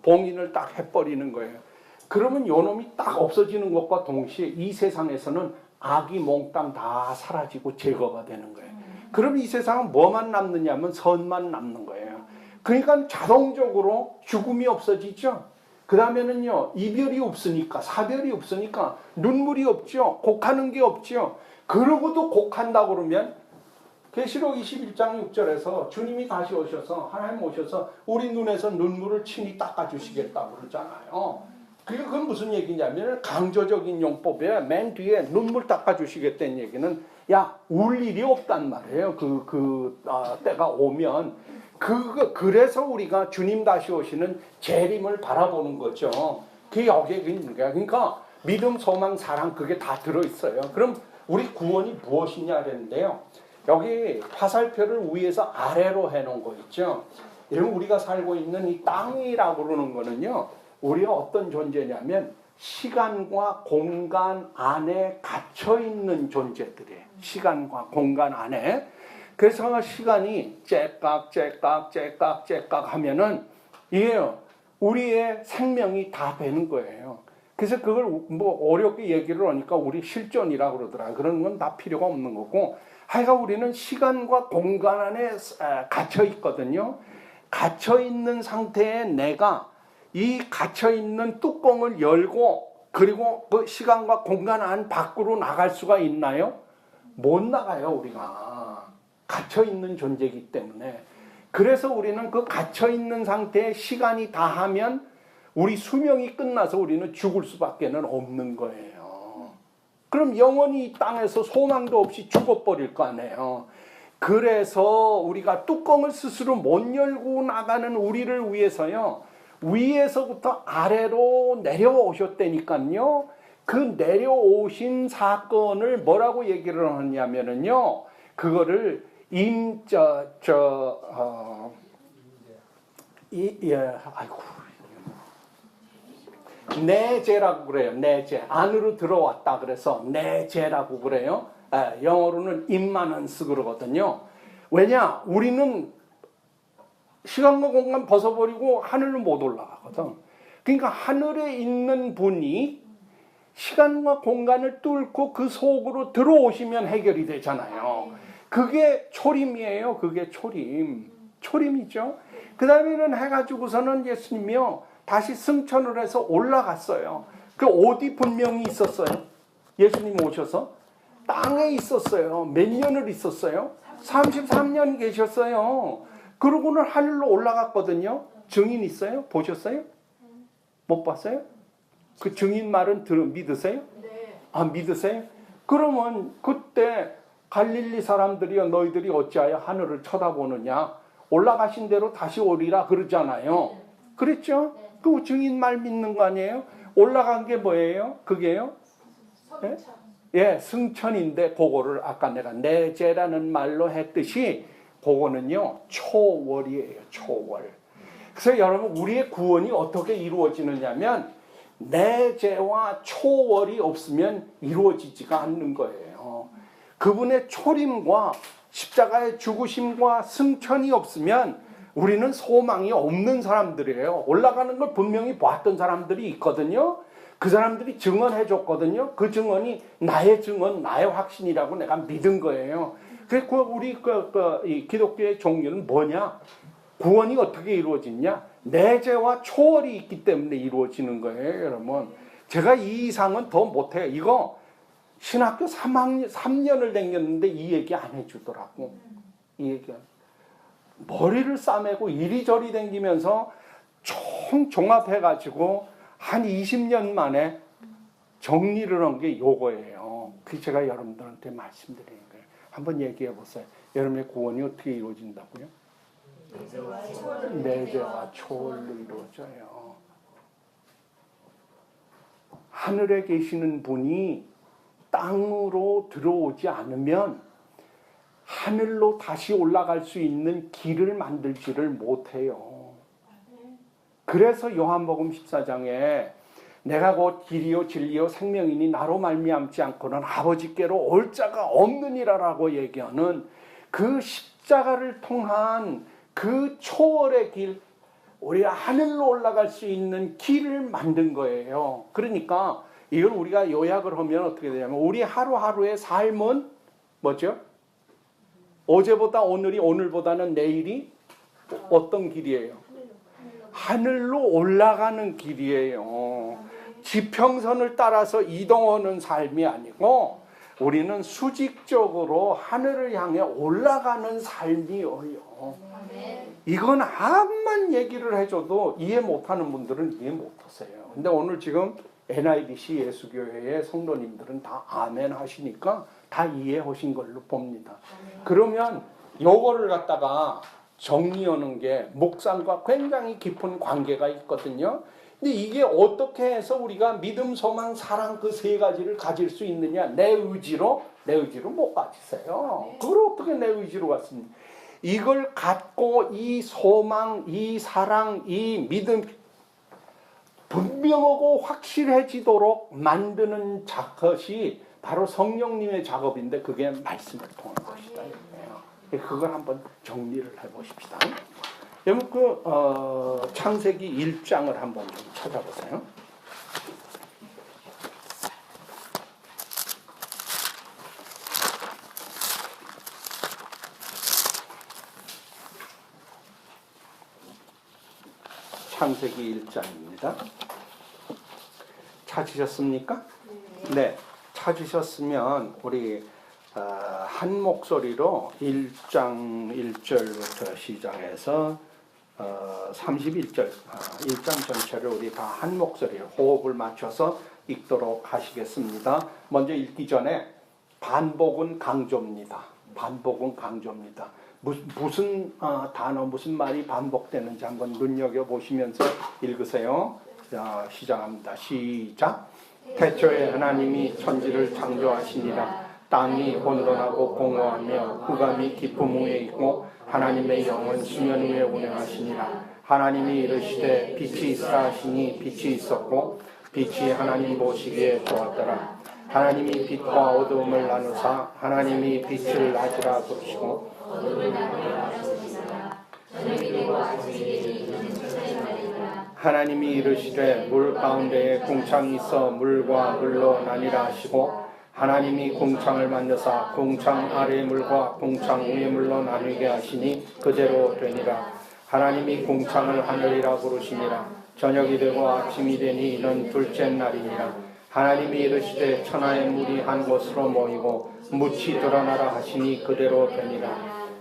봉인을 딱 해버리는 거예요. 그러면 요 놈이 딱 없어지는 것과 동시에 이 세상에서는 악이 몽땅 다 사라지고 제거가 되는 거예요. 그럼 이 세상은 뭐만 남느냐면 선만 남는 거예요. 그러니까 자동적으로 죽음이 없어지죠. 그 다음에는요, 이별이 없으니까, 사별이 없으니까, 눈물이 없죠. 곡하는 게 없죠. 그러고도 곡한다 그러면, 계시록 21장 6절에서 주님이 다시 오셔서, 하나님 오셔서, 우리 눈에서 눈물을 친히 닦아주시겠다고 그러잖아요. 그건 무슨 얘기냐면, 강조적인 용법에 맨 뒤에 눈물 닦아주시겠다는 얘기는, 야, 울 일이 없단 말이에요. 때가 오면. 그래서 우리가 주님 다시 오시는 재림을 바라보는 거죠. 그게 여기에 있는 거야. 그러니까 믿음, 소망, 사랑 그게 다 들어있어요. 그럼 우리 구원이 무엇이냐 그랬는데요. 여기 화살표를 위에서 아래로 해놓은 거 있죠. 여러분 우리가 살고 있는 이 땅이라고 그러는 거는요. 우리가 어떤 존재냐면 시간과 공간 안에 갇혀있는 존재들이에요. 시간과 공간 안에. 그래서 시간이 째깍 하면은 이게 우리의 생명이 다 되는 거예요. 그래서 그걸 뭐 어렵게 얘기를 하니까 우리 실존이라고 그러더라. 그런 건 다 필요가 없는 거고. 하여간 우리는 시간과 공간 안에 갇혀 있거든요. 갇혀 있는 상태에 내가 이 갇혀 있는 뚜껑을 열고 그리고 그 시간과 공간 안 밖으로 나갈 수가 있나요? 못 나가요, 우리가. 갇혀있는 존재이기 때문에. 그래서 우리는 그 갇혀있는 상태에 시간이 다하면 우리 수명이 끝나서 우리는 죽을 수밖에 없는 거예요. 그럼 영원히 이 땅에서 소망도 없이 죽어버릴 거 아니에요. 그래서 우리가 뚜껑을 스스로 못 열고 나가는 우리를 위해서요. 위에서부터 아래로 내려오셨다니까요. 그 내려오신 사건을 뭐라고 얘기를 하냐면요. 그거를 내재라고 그래요. 내재. 안으로 들어왔다 그래서 내재라고 그래요. 영어로는 immanence 그러거든요. 왜냐? 우리는 시간과 공간 벗어버리고 하늘로 못 올라가거든. 그러니까 하늘에 있는 분이 시간과 공간을 뚫고 그 속으로 들어오시면 해결이 되잖아요. 그게 초림이에요. 그게 초림. 초림이죠. 그 다음에는 해가지고서는 예수님이요. 다시 승천을 해서 올라갔어요. 그 어디 분명히 있었어요? 예수님 오셔서? 땅에 있었어요. 몇 년을 있었어요? 33년 계셨어요. 그러고는 하늘로 올라갔거든요. 증인 있어요? 보셨어요? 못 봤어요? 그 증인 말은 믿으세요? 네. 아, 믿으세요? 그러면 그때 갈릴리 사람들이여 너희들이 어찌하여 하늘을 쳐다보느냐? 올라가신 대로 다시 오리라 그러잖아요. 그랬죠? 그 증인 말 믿는 거 아니에요? 올라간 게 뭐예요? 그게요? 성천. 예, 승천인데 그거를 아까 내가 내재라는 말로 했듯이 그거는요 초월이에요. 초월. 그래서 여러분 우리의 구원이 어떻게 이루어지느냐면 내재와 초월이 없으면 이루어지지가 않는 거예요. 그분의 초림과 십자가의 죽으심과 승천이 없으면 우리는 소망이 없는 사람들이에요. 올라가는 걸 분명히 봤던 사람들이 있거든요. 그 사람들이 증언해 줬거든요. 그 증언이 나의 증언, 나의 확신이라고 내가 믿은 거예요. 그래서 우리 이 기독교의 종교는 뭐냐? 구원이 어떻게 이루어지냐? 내재와 초월이 있기 때문에 이루어지는 거예요, 여러분. 제가 이 이상은 더 못해요. 이거 신학교 3년을 다녔는데 이 얘기 안 해주더라고. 이 얘기. 머리를 싸매고 이리저리 다니면서 종합해가지고 한 20년 만에 정리를 한 게 요거예요. 그래서 제가 여러분들한테 말씀드리는 거예요. 한번 얘기해 보세요. 여러분의 구원이 어떻게 이루어진다고요? 내재와 초월로 이루어져요. 하늘에 계시는 분이 땅으로 들어오지 않으면 하늘로 다시 올라갈 수 있는 길을 만들지를 못해요. 그래서 요한복음 14장에 내가 곧 길이요 진리요 생명이니 나로 말미암지 않고는 아버지께로 올 자가 없느니라라고 얘기하는 그 십자가를 통한 그 초월의 길, 우리가 하늘로 올라갈 수 있는 길을 만든 거예요. 그러니까 이걸 우리가 요약을 하면 어떻게 되냐면 우리 하루하루의 삶은 뭐죠? 어제보다 오늘이, 오늘보다는 내일이 어떤 길이에요? 하늘로 올라가는 길이에요. 지평선을 따라서 이동하는 삶이 아니고 우리는 수직적으로 하늘을 향해 올라가는 삶이에요. 이건 암만 얘기를 해줘도 이해 못하는 분들은 이해 못하세요. 근데 오늘 지금 NIBC 예수교회의 성도님들은 다 아멘 하시니까 다 이해하신 걸로 봅니다. 그러면 요거를 갖다가 정리하는 게 목상과 굉장히 깊은 관계가 있거든요. 근데 이게 어떻게 해서 우리가 믿음, 소망, 사랑 그 세 가지를 가질 수 있느냐? 내 의지로 못 가지세요. 그걸 어떻게 내 의지로 갖습니까? 이걸 갖고 이 소망, 이 사랑, 이 믿음 분명하고 확실해지도록 만드는 것이 바로 성령님의 작업인데 그게 말씀을 통한 것이다. 그걸 한번 정리를 해보십시다. 여러분 창세기 1장을 한번 좀 찾아보세요. 창세기 1장입니다. 찾으셨습니까? 네. 찾으셨으면 우리 한 목소리로 1장 1절부터 시작해서 31절 1장 전체를 우리 다 한 목소리로 호흡을 맞춰서 읽도록 하시겠습니다. 먼저 읽기 전에 반복은 강조입니다. 반복은 강조입니다. 무슨 단어, 무슨 말이 반복되는지 한번 눈여겨보시면서 읽으세요. 자, 시작합니다. 시작. 태초에 하나님이 천지를 창조하시니라. 땅이 혼돈하고 공허하며 흑암이 깊음 위에 있고 하나님의 영은 수면 위에 운행하시니라. 하나님이 이르시되 빛이 있으라 하시니 빛이 있었고 빛이 하나님 보시기에 좋았더라. 하나님이 빛과 어두움을 나누사 하나님이 빛을 낮이라 부르시고 하나님이 이르시되 물 가운데에 궁창이 있어 물과 물로 나뉘라 하시고 하나님이 궁창을 만드사 궁창 아래의 물과 궁창 위의 물로 나누게 하시니 그대로 되니라. 하나님이 궁창을 하늘이라 부르시니라. 저녁이 되고 아침이 되니 이는 둘째 날이니라. 하나님이 이르시되 천하의 물이 한 곳으로 모이고 묻이 드러나라 하시니 그대로 되니라.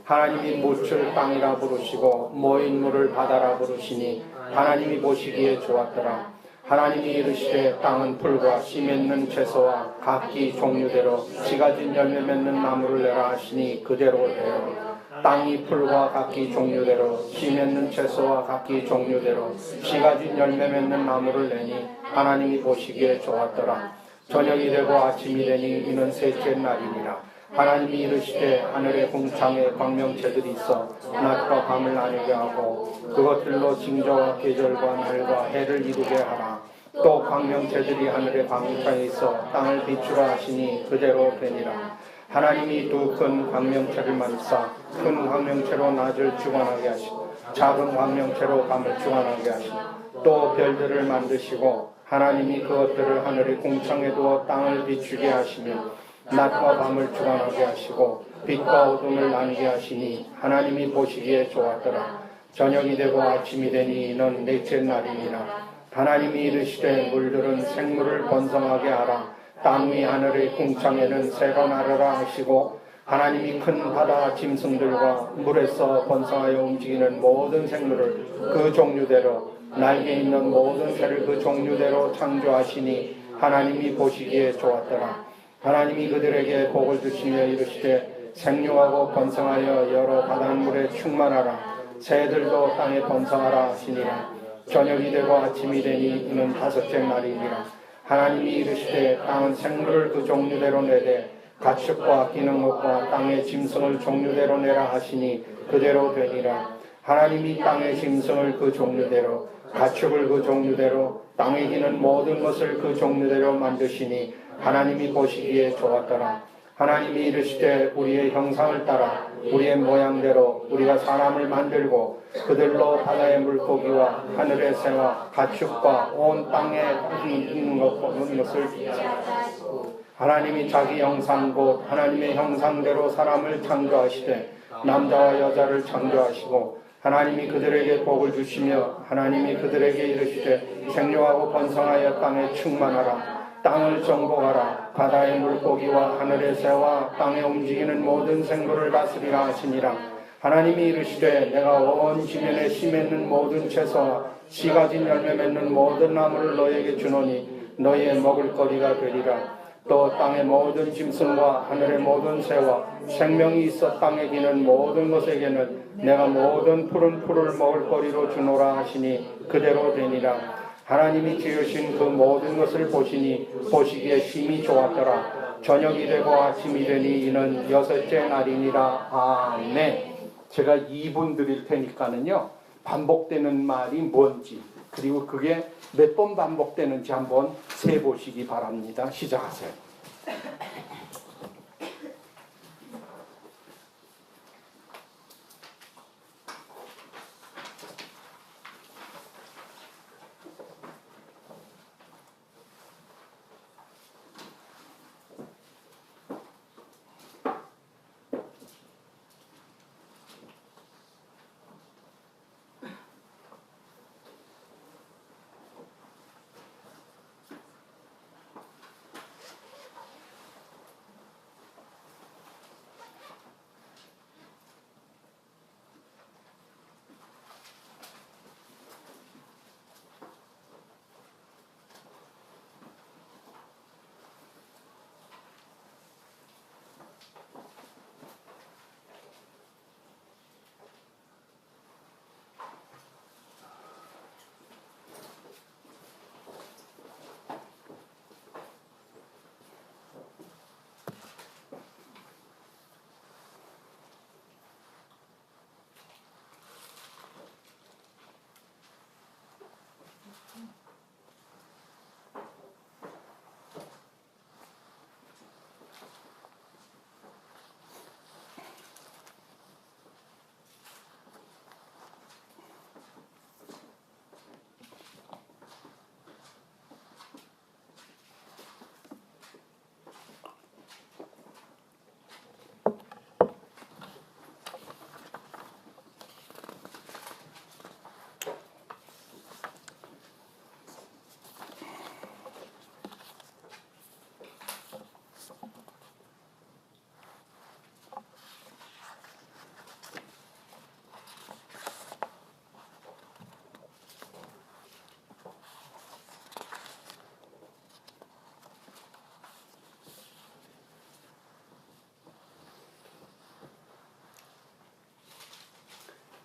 하나님이 묻을 땅이라 부르시고 모인 물을 바다라 부르시니 하나님이 보시기에 좋았더라. 하나님이 이르시되 땅은 풀과 씨 맺는 채소와 각기 종류대로 씨 가진 열매 맺는 나무를 내라 하시니 그대로 되어 땅이 풀과 각기 종류대로 씨 맺는 채소와 각기 종류대로 씨 가진 열매 맺는 나무를 내니 하나님이 보시기에 좋았더라. 저녁이 되고 아침이 되니 이는 셋째 날이니라. 하나님이 이르시되 하늘의 궁창에 광명체들이 있어 낮과 밤을 나누게 하고 그것들로 징조와 계절과 날과 해를 이루게 하라. 또 광명체들이 하늘의 광명창에 있어 땅을 비추라 하시니 그대로 되니라. 하나님이 두 큰 광명체를 만드사 큰 광명체로 낮을 주관하게 하시고 작은 광명체로 밤을 주관하게 하시고 또 별들을 만드시고 하나님이 그것들을 하늘의 궁창에 두어 땅을 비추게 하시며 낮과 밤을 주관하게 하시고 빛과 어둠을 나누게 하시니 하나님이 보시기에 좋았더라. 저녁이 되고 아침이 되니 이는 넷째 날이니라. 하나님이 이르시되 물들은 생물을 번성하게 하라. 땅 위 하늘의 궁창에는 새가 나르라 하시고 하나님이 큰 바다 짐승들과 물에서 번성하여 움직이는 모든 생물을 그 종류대로 날개 있는 모든 새를 그 종류대로 창조하시니 하나님이 보시기에 좋았더라. 하나님이 그들에게 복을 주시며 이르시되 생육하고 번성하여 여러 바닷물에 충만하라. 새들도 땅에 번성하라 하시니라. 저녁이 되고 아침이 되니 이는 다섯째 날이니라. 하나님이 이르시되 땅은 생물을 그 종류대로 내되 가축과 기는 것과 땅의 짐승을 종류대로 내라 하시니 그대로 되니라. 하나님이 땅의 짐승을 그 종류대로 가축을 그 종류대로 땅에 기는 모든 것을 그 종류대로 만드시니 하나님이 보시기에 좋았더라. 하나님이 이르시되 우리의 형상을 따라 우리의 모양대로 우리가 사람을 만들고 그들로 바다의 물고기와 하늘의 새와 가축과 온 땅에 있는 것을 하나님이 자기 형상 곧 하나님의 형상대로 사람을 창조하시되 남자와 여자를 창조하시고 하나님이 그들에게 복을 주시며 하나님이 그들에게 이르시되 생육하고 번성하여 땅에 충만하라. 땅을 정복하라. 바다의 물고기와 하늘의 새와 땅에 움직이는 모든 생물을 다스리라 하시니라. 하나님이 이르시되 내가 온 지면에 씨 맺는 모든 채소와 씨 가진 열매 맺는 모든 나무를 너에게 주노니 너희의 먹을 거리가 되리라. 또 땅의 모든 짐승과 하늘의 모든 새와 생명이 있어 땅에 기는 모든 것에게는 내가 모든 푸른 풀을 먹을 거리로 주노라 하시니 그대로 되니라. 하나님이 지으신 그 모든 것을 보시니 보시기에 심히 좋았더라. 저녁이 되고 아침이 되니 이는 여섯째 날이니라. 아멘. 제가 2분 드릴 테니까는요, 반복되는 말이 뭔지 그리고 그게 몇 번 반복되는지 한번 세보시기 바랍니다. 시작하세요.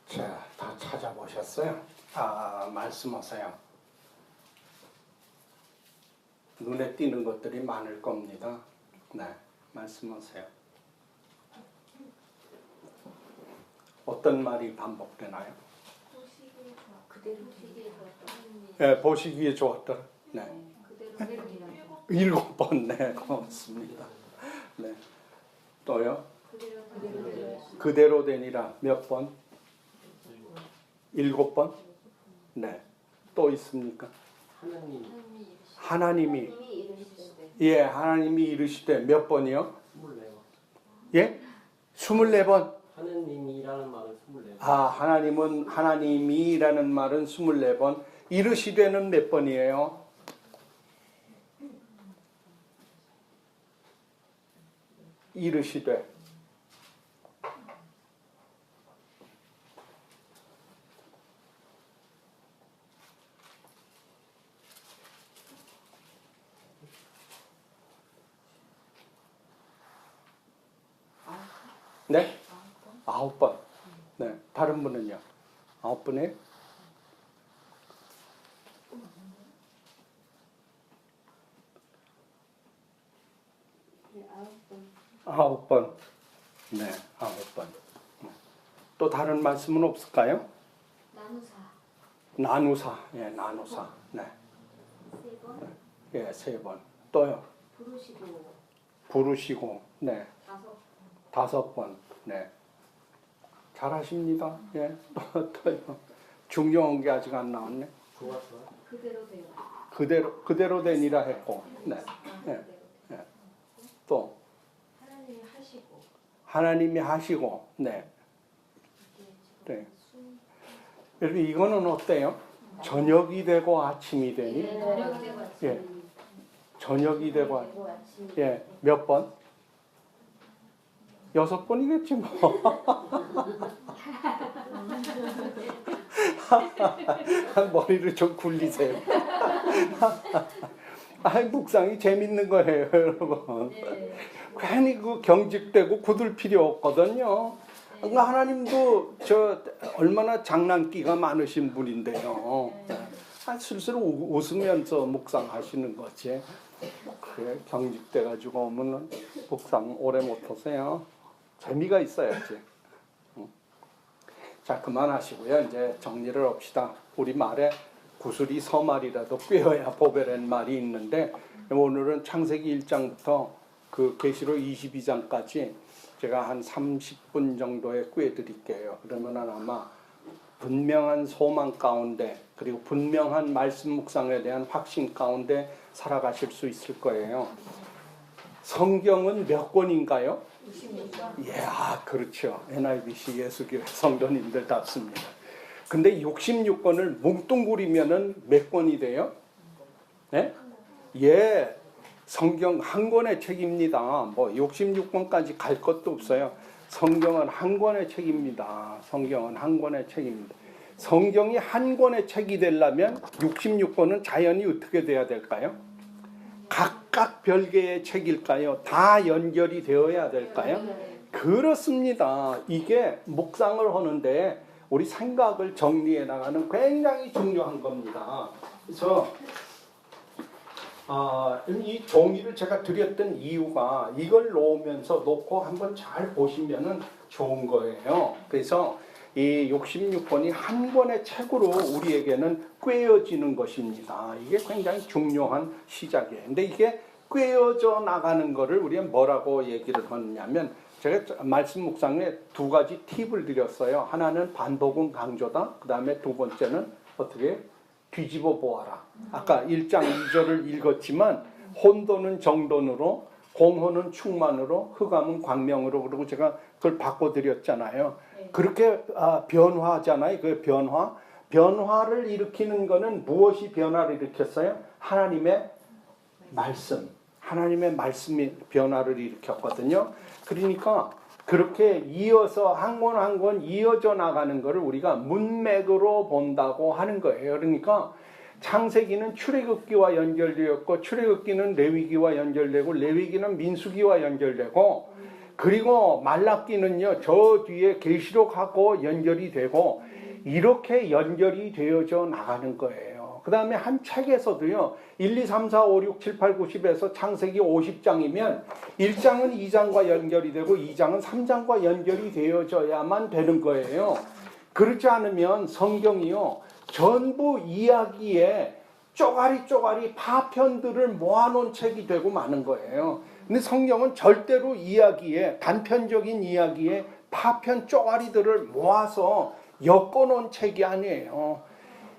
자, 다 찾아보셨어요? 말씀하세요. 눈에 띄는 것들이 많을 겁니다. 네, 말씀하세요. 어떤 말이 반복되나요? 보시기에 좋았더라. 네. 일곱 번, 네, 고맙습니다. 네. 또요? 그대로 되니라. 몇 번? 7번? 네. 또 있습니까? 하나님이 하나님이 이르시되 몇 번이요? 24번. 예? 24번. 하느님이라는 말은 24번. 하나님은 하나님이라는 말은 24번. 이르시되는 몇 번이에요? 이르시되. 네? 9번. 네. 다른 분은요? 9번에? 다른 말씀은 없을까요? 나누사 나누사, 예, 나누사, 네, 3번, 예, 3번. 또요. 부르시고 부르시고, 네, 5번, 5번, 네. 잘하십니다. 예, 또요. 중요한 게 아직 안 나왔네. 좋았어요. 그대로 되어 그대로 되니라 했고, 네, 네. 그대로 되어. 또 하나님이 하시고 하나님이 하시고, 네. 이게 지금 네. 순 여러분 이거는 어때요? 저녁이 되고 아침이 되니? 저녁이 되고 아침 예. 저녁이 되고 아침 예, 몇 번? 6번이겠지 뭐. 머리를 좀 굴리세요. 아이 묵상이 재밌는 거예요, 여러분. 네. 괜히 그 경직되고 굳을 필요 없거든요. 그러니까 하나님도 저 얼마나 장난기가 많으신 분인데요. 슬슬 웃으면서 묵상하시는 거지. 그래 경직돼가지고 오면 묵상 오래 못하세요. 재미가 있어야지. 자 그만하시고요. 이제 정리를 합시다. 우리 말에 구슬이 서말이라도 꿰어야 보배라는 말이 있는데 오늘은 창세기 1장부터 그 계시록 22장까지 제가 한 30분 정도에 꿰드릴게요. 그러면 아마 분명한 소망 가운데 그리고 분명한 말씀 묵상에 대한 확신 가운데 살아가실 수 있을 거예요. 성경은 몇 권인가요? 66번. 예, 그렇죠. NIBC 예수교회 성도님들답습니다. 근데 66권을 뭉뚱그리면은 몇 권이 돼요? 네? 예, 성경 한 권의 책입니다. 뭐 66권까지 갈 것도 없어요. 성경은 한 권의 책입니다. 성경은 한 권의 책입니다. 성경이 한 권의 책이 되려면 66권은 자연히 어떻게 돼야 될까요? 각각 별개의 책일까요? 다 연결이 되어야 될까요? 그렇습니다. 이게 묵상을 하는데 우리 생각을 정리해 나가는 굉장히 중요한 겁니다. 그래서 이 종이를 제가 드렸던 이유가 이걸 놓고 한번 잘 보시면은 좋은 거예요. 그래서 이 66권이 한 권의 책으로 우리에게는 꿰어지는 것입니다. 이게 굉장히 중요한 시작이에요. 근데 이게 꿰어져 나가는 거를 우리가 뭐라고 얘기를 하느냐면 제가 말씀 묵상에 두 가지 팁을 드렸어요. 하나는 반복은 강조다. 그 다음에 두 번째는 어떻게 뒤집어 보아라. 아까 1장 2절을 읽었지만 혼돈은 정돈으로, 공허는 충만으로, 흑암은 광명으로 그러고 제가 그걸 바꿔드렸잖아요. 그렇게 변화하잖아요. 그 변화를 일으키는 거는 무엇이 변화를 일으켰어요? 하나님의 말씀. 하나님의 말씀이 변화를 일으켰거든요. 그러니까 그렇게 이어서 한 권 한 권 이어져 나가는 것을 우리가 문맥으로 본다고 하는 거예요. 그러니까 창세기는 출애굽기와 연결되었고 출애굽기는 레위기와 연결되고 레위기는 민수기와 연결되고 그리고 말라기는요 저 뒤에 계시록하고 연결이 되고 이렇게 연결이 되어져 나가는 거예요. 그 다음에 한 책에서도요 1, 2, 3, 4, 5, 6, 7, 8, 90에서 창세기 50장이면 1장은 2장과 연결이 되고 2장은 3장과 연결이 되어져야만 되는 거예요. 그렇지 않으면 성경이요 전부 이야기에 쪼가리 파편들을 모아놓은 책이 되고 마는 거예요. 근데 성경은 절대로 이야기에 단편적인 이야기에 파편 쪼가리들을 모아서 엮어놓은 책이 아니에요.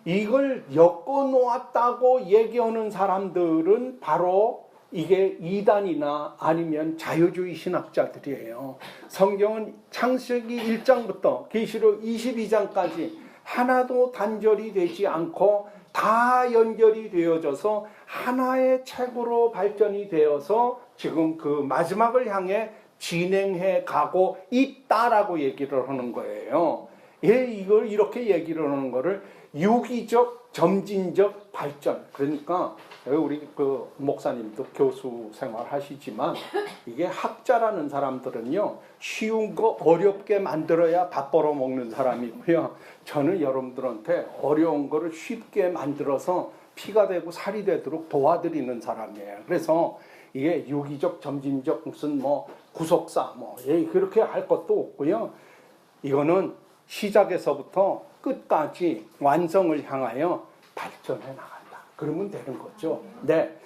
이걸 엮어놓았다고 얘기하는 사람들은 바로 이게 이단이나 아니면 자유주의 신학자들이에요. 성경은 창세기 1장부터 계시록 22장까지 하나도 단절이 되지 않고 다 연결이 되어져서 하나의 책으로 발전이 되어서 지금 그 마지막을 향해 진행해 가고 있다라고 얘기를 하는 거예요. 예, 이걸 이렇게 얘기를 하는 거를 유기적, 점진적 발전. 그러니까 우리 그 목사님도 교수 생활하시지만 이게 학자라는 사람들은요 쉬운 거 어렵게 만들어야 밥 벌어 먹는 사람이고요. 저는 여러분들한테 어려운 거를 쉽게 만들어서 피가 되고 살이 되도록 도와드리는 사람이에요. 그래서 이게 유기적, 점진적 무슨 뭐 구속사 뭐 그렇게 할 것도 없고요. 이거는 시작에서부터 끝까지 완성을 향하여 발전해 나간다. 그러면 되는 거죠. 네.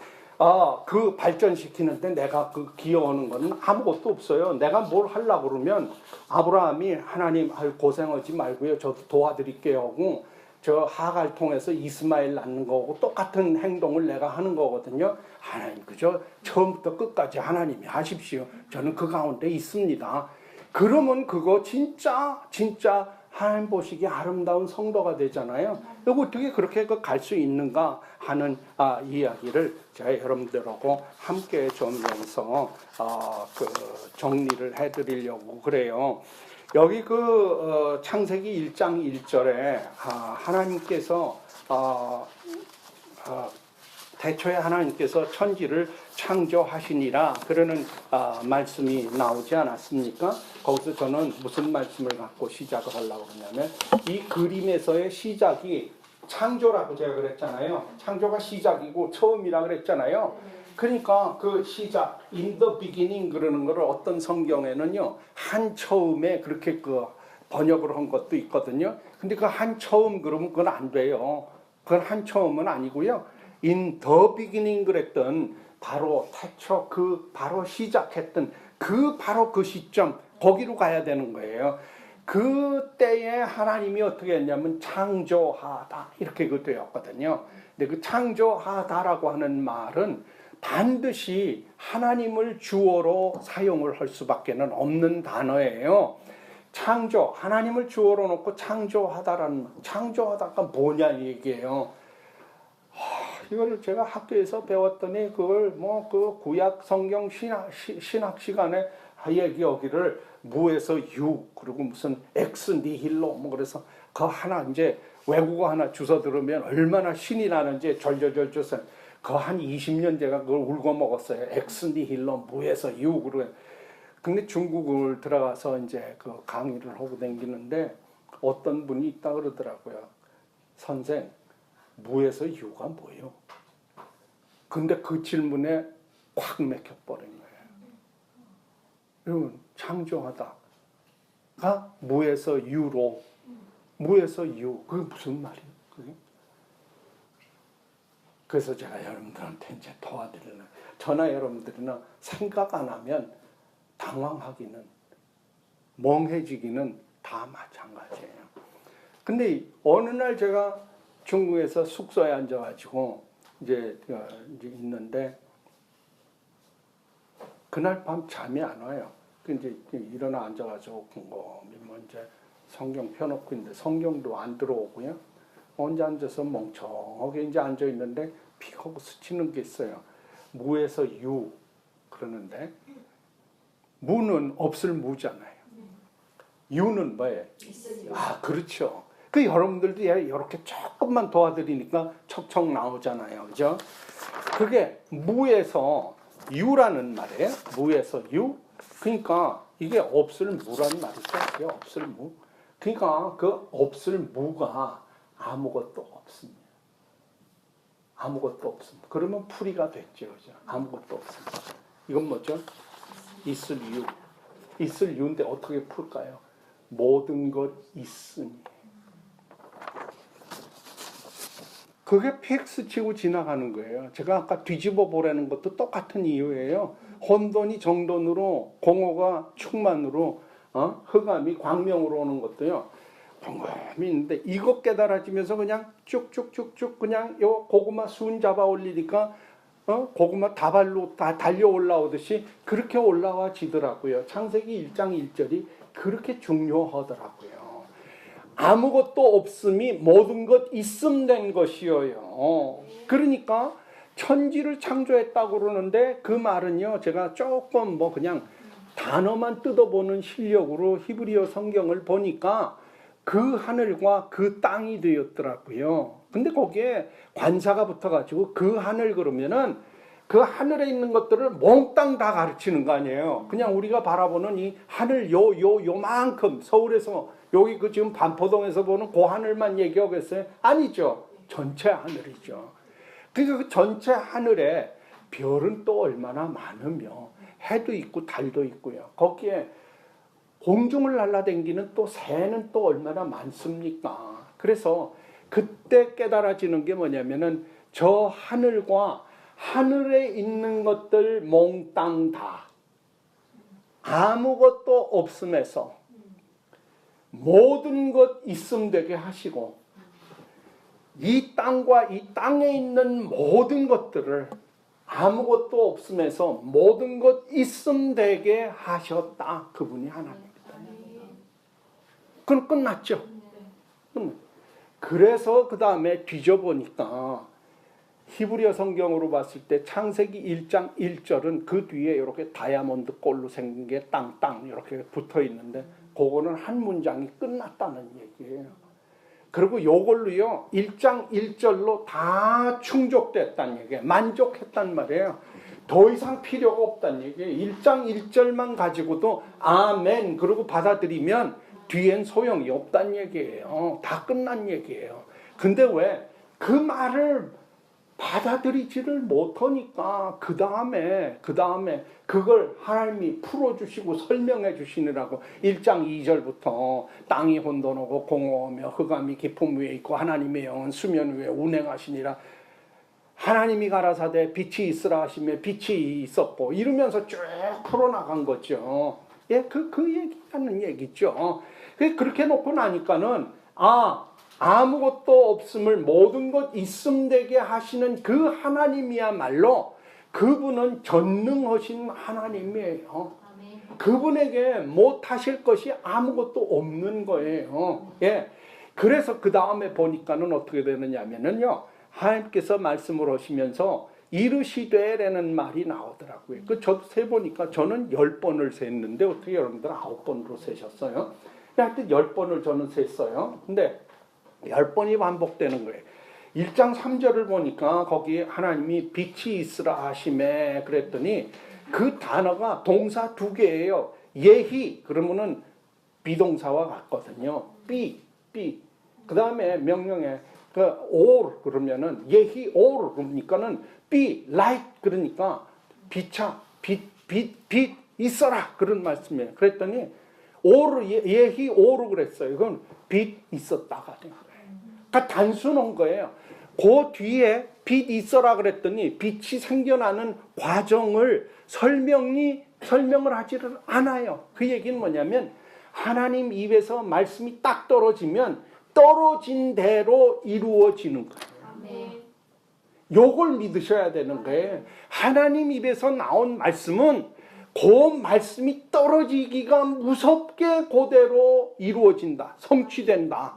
그 발전시키는데 내가 그 기여하는 건 아무것도 없어요. 내가 뭘 하려고 그러면 아브라함이 하나님 고생하지 말고요. 저도 도와드릴게요 하고 저 하갈 통해서 이스마엘 낳는 거고 똑같은 행동을 내가 하는 거거든요. 하나님 그저 처음부터 끝까지 하나님이 하십시오. 저는 그 가운데 있습니다. 그러면 그거 진짜 하나님 보시기에 아름다운 성도가 되잖아요. 이거 어떻게 그렇게 갈 수 있는가 하는 이야기를 제가 여러분들하고 함께 좀 여기서 정리를 해드리려고 그래요. 여기 창세기 1장 1절에 하나님께서 대초에 하나님께서 천지를 창조하시니라 그러는 말씀이 나오지 않았습니까? 거기서 저는 무슨 말씀을 갖고 시작을 하려고 그러냐면 이 그림에서의 시작이 창조라고 제가 그랬잖아요. 창조가 시작이고 처음이라 그랬잖아요. 그러니까 그 시작, in the beginning 그러는 거를 어떤 성경에는요 한 처음에 그렇게 번역을 한 것도 있거든요. 근데 그 한 처음 그러면 그건 안 돼요. 그건 한 처음은 아니고요. in the beginning 그랬던 바로 태초 바로 시작했던 바로 그 시점 거기로 가야 되는 거예요. 그때에 하나님이 어떻게 했냐면 창조하다 이렇게 되었거든요. 근데 그 창조하다라고 하는 말은 반드시 하나님을 주어로 사용을 할 수밖에는 없는 단어예요. 창조, 하나님을 주어로 놓고 창조하다가 뭐냐 얘기예요. 이걸 제가 학교에서 배웠더니 그걸 그 구약 성경 신학 시간에 얘기하기를 무에서 유 그리고 무슨 엑스 니힐로 그래서 그 하나 이제 외국어 하나 주워 들으면 얼마나 신이 나는지 절절절절 그 한 20년 제가 그걸 울고 먹었어요. 엑스 니힐로 무에서 유 그러고. 근데 중국을 들어가서 이제 그 강의를 하고 다니는데 어떤 분이 있다 그러더라고요. 선생 무에서 유가 뭐예요? 근데 그 질문에 확 맥혀버린 거예요. 여러분 창조하다가 무에서 유로 무에서 유 그게 무슨 말이에요? 그게? 그래서 제가 여러분들한테 이제 도와드리는 저나 여러분들이나 생각 안 하면 당황하기는 멍해지기는 다 마찬가지예요. 근데 어느 날 제가 중국에서 숙소에 앉아가지고 이제 있는데 그날 밤 잠이 안 와요. 이제 일어나 앉아가지고 뭐 이제 성경 펴놓고 있는데 성경도 안 들어오고요. 혼자 앉아서 멍청하게 이제 앉아 있는데 픽 하고 스치는 게 있어요. 무에서 유 그러는데 무는 없을 무잖아요. 유는 뭐예요? 그렇죠. 그 여러분들도 이렇게 조금만 도와드리니까 척척 나오잖아요. 그죠? 그게 무에서 유라는 말이에요. 무에서 유. 그러니까 이게 없을 무란 말이죠. 이게 없을 무. 그러니까 그 없을 무가 아무것도 없습니다. 아무것도 없습니다. 그러면 풀이가 됐죠. 그죠? 아무것도 없습니다. 이건 뭐죠? 있을 유. 있을 유인데 어떻게 풀까요? 모든 것 있으니. 그게 픽스 치고 지나가는 거예요. 제가 아까 뒤집어 보라는 것도 똑같은 이유예요. 혼돈이 정돈으로, 공허가 충만으로, 흑암이 광명으로 오는 것도요. 공감이 있는데 이것 깨달아지면서 그냥 쭉쭉쭉쭉 그냥 요 고구마 순 잡아 올리니까 고구마 다발로 다 달려 올라오듯이 그렇게 올라와지더라고요. 창세기 1장 1절이 그렇게 중요하더라고요. 아무것도 없음이 모든 것 있음 된 것이어요. 그러니까 천지를 창조했다고 그러는데 그 말은요. 제가 조금 그냥 단어만 뜯어보는 실력으로 히브리어 성경을 보니까 그 하늘과 그 땅이 되었더라고요. 근데 거기에 관사가 붙어가지고 그 하늘 그러면은 그 하늘에 있는 것들을 몽땅 다 가르치는 거 아니에요. 그냥 우리가 바라보는 이 하늘 요만큼 서울에서 여기 지금 반포동에서 보는 그 하늘만 얘기하겠어요? 아니죠. 전체 하늘이죠. 그러니까 그 전체 하늘에 별은 또 얼마나 많으며 해도 있고 달도 있고요. 거기에 공중을 날아다니는 또 새는 또 얼마나 많습니까? 그래서 그때 깨달아지는 게 뭐냐면은 저 하늘과 하늘에 있는 것들 몽땅 다 아무것도 없음에서 모든 것 있음 되게 하시고 이 땅과 이 땅에 있는 모든 것들을 아무것도 없음에서 모든 것 있음 되게 하셨다. 그분이 하나님입니다. 그럼 끝났죠. 그래서 그 다음에 뒤져보니까 히브리어 성경으로 봤을 때 창세기 1장 1절은 그 뒤에 이렇게 다이아몬드 꼴로 생긴 게 땅땅 이렇게 붙어 있는데 그거는 한 문장이 끝났다는 얘기예요. 그리고 요걸로요 1장 1절로 다 충족됐다는 얘기예요. 만족했단 말이에요. 더 이상 필요가 없다는 얘기예요. 1장 1절만 가지고도 아멘 그러고 받아들이면 뒤엔 소용이 없다는 얘기예요. 다 끝난 얘기예요. 근데 왜 그 말을 받아들이지를 못하니까 그 다음에 그걸 하나님이 풀어주시고 설명해 주시느라고 1장 2절부터 땅이 혼돈하고 공허하며 흑암이 깊음 위에 있고 하나님의 영은 수면 위에 운행하시니라. 하나님이 가라사대 빛이 있으라 하시며 빛이 있었고 이러면서 쭉 풀어나간 거죠. 예, 그 얘기하는 얘기죠. 그렇게 놓고 나니까는 아무것도 없음을 모든 것 있음 되게 하시는 그 하나님이야말로 그분은 전능하신 하나님이에요. 그분에게 못하실 것이 아무것도 없는 거예요. 예. 그래서 그 다음에 보니까는 어떻게 되느냐면요. 하나님께서 말씀을 하시면서 이르시되라는 말이 나오더라고요. 저도 세보니까 저는 10번을 셌는데 어떻게 여러분들은 9번으로 세셨어요? 하여튼 10번을 저는 셌어요. 근데 10번이 반복되는 거예요. 1장 3절을 보니까 거기에 하나님이 빛이 있으라 하시매 그랬더니 그 단어가 동사 2개예요. 예히 그러면은 비동사와 같거든요. 그 다음에 명령에 올 그러면은 예히 올 그러니까는 be light 그러니까 빛 있어라 그런 말씀이에요. 그랬더니 예히 오르 그랬어요. 이건 빛 있었다가 된 거예요. 그러니까 단순한 거예요. 그 뒤에 빛 있어라 그랬더니 빛이 생겨나는 과정을 설명을 하지를 않아요. 그 얘기는 뭐냐면 하나님 입에서 말씀이 딱 떨어지면 떨어진 대로 이루어지는 거예요. 요걸 믿으셔야 되는 거예요. 하나님 입에서 나온 말씀은 그 말씀이 떨어지기가 무섭게 그대로 이루어진다. 성취된다.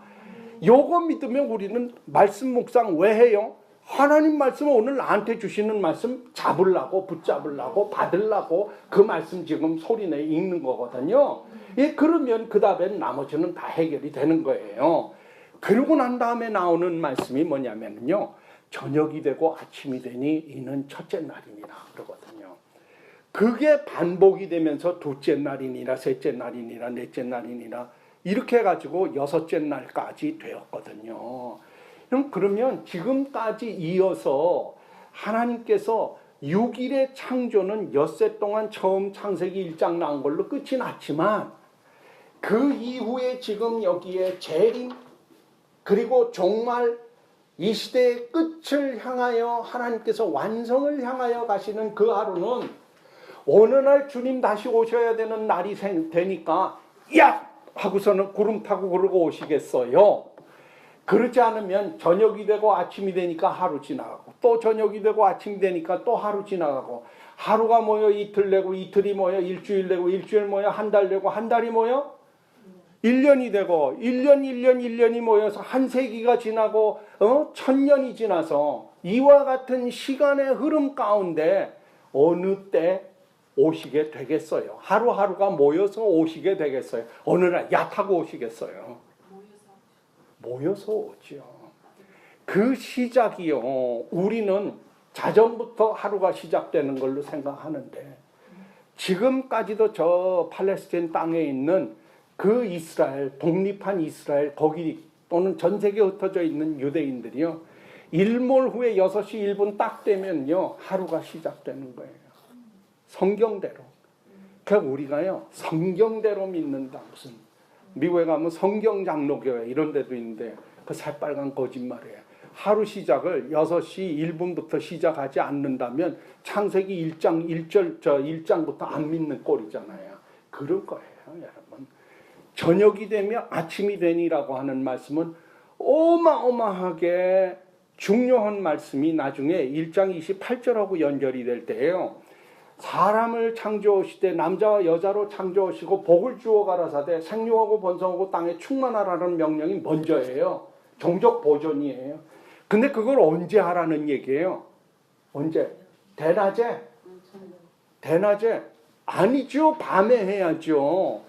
요거 믿으면 우리는 말씀 묵상 왜 해요? 하나님 말씀은 오늘 나한테 주시는 말씀 잡으려고 붙잡으려고 받으려고 그 말씀 지금 소리내 읽는 거거든요. 예, 그러면 그 다음에 나머지는 다 해결이 되는 거예요. 그러고 난 다음에 나오는 말씀이 뭐냐면요. 저녁이 되고 아침이 되니 이는 첫째 날이니라 그러거든요. 그게 반복이 되면서 둘째 날이니라 셋째 날이니라 넷째 날이니라 이렇게 해가지고 여섯째 날까지 되었거든요. 그러면 지금까지 이어서 하나님께서 6일의 창조는 엿새 동안 처음 창세기 1장 나온 걸로 끝이 났지만 그 이후에 지금 여기에 재림 그리고 종말 이 시대의 끝을 향하여 하나님께서 완성을 향하여 가시는 그 하루는 어느 날 주님 다시 오셔야 되는 날이 되니까 야! 하고서는 구름 타고 그러고 오시겠어요? 그렇지 않으면 저녁이 되고 아침이 되니까 하루 지나가고 또 저녁이 되고 아침이 되니까 또 하루 지나가고 하루가 모여 이틀 되고 이틀이 모여 일주일 되고 일주일 모여 한 달 되고 한 달이 모여 1년이 되고 1년이 모여서 한 세기가 지나고 1000년이 지나서 이와 같은 시간의 흐름 가운데 어느 때 오시게 되겠어요. 하루하루가 모여서 오시게 되겠어요. 어느 날 얕하고 오시겠어요. 모여서 오죠. 그 시작이요. 우리는 자정부터 하루가 시작되는 걸로 생각하는데 지금까지도 저 팔레스타인 땅에 있는 그 이스라엘, 독립한 이스라엘 거기 또는 전 세계에 흩어져 있는 유대인들이요. 일몰 후에 6시 1분 딱 되면요. 하루가 시작되는 거예요. 성경대로. 그러니까 우리가요 성경대로 믿는다. 무슨 미국에 가면 성경 장로교회 이런 데도 있는데 그 새빨간 거짓말이에요. 하루 시작을 6시 1분부터 시작하지 않는다면 창세기 1장 1절부터 안 믿는 꼴이잖아요. 그럴 거예요, 여러분. 저녁이 되면 아침이 되니라고 하는 말씀은 어마어마하게 중요한 말씀이 나중에 1장 28절하고 연결이 될 때예요. 사람을 창조하시되 남자와 여자로 창조하시고 복을 주어 가라사대 생육하고 번성하고 땅에 충만하라는 명령이 먼저예요. 종족 보존이에요. 근데 그걸 언제 하라는 얘기예요? 언제? 대낮에? 대낮에? 아니죠. 밤에 해야죠.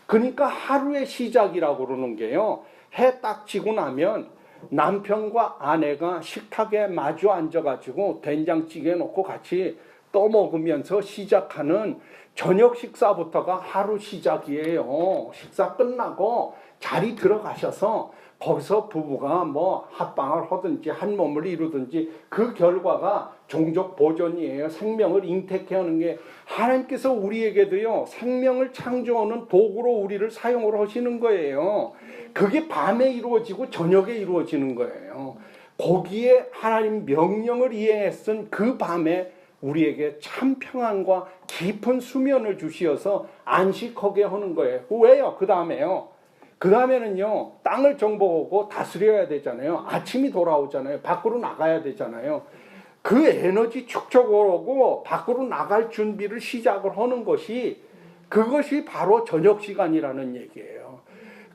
그러니까 하루의 시작이라고 그러는 게요. 해 딱 지고 나면 남편과 아내가 식탁에 마주 앉아가지고 된장찌개 놓고 같이 떠먹으면서 시작하는 저녁 식사부터가 하루 시작이에요. 식사 끝나고 자리 들어가셔서 거기서 부부가 뭐 합방을 하든지 한 몸을 이루든지 그 결과가 종족 보존이에요. 생명을 잉태케 하는 게 하나님께서 우리에게도요 생명을 창조하는 도구로 우리를 사용을 하시는 거예요. 그게 밤에 이루어지고 저녁에 이루어지는 거예요. 거기에 하나님 명령을 이행했은 그 밤에 우리에게 참 평안과 깊은 수면을 주시어서 안식하게 하는 거예요. 왜요? 그 다음에요. 그 다음에는요, 땅을 정복하고 다스려야 되잖아요. 아침이 돌아오잖아요. 밖으로 나가야 되잖아요. 그 에너지 축적하고 밖으로 나갈 준비를 시작을 하는 것이 그것이 바로 저녁 시간이라는 얘기예요.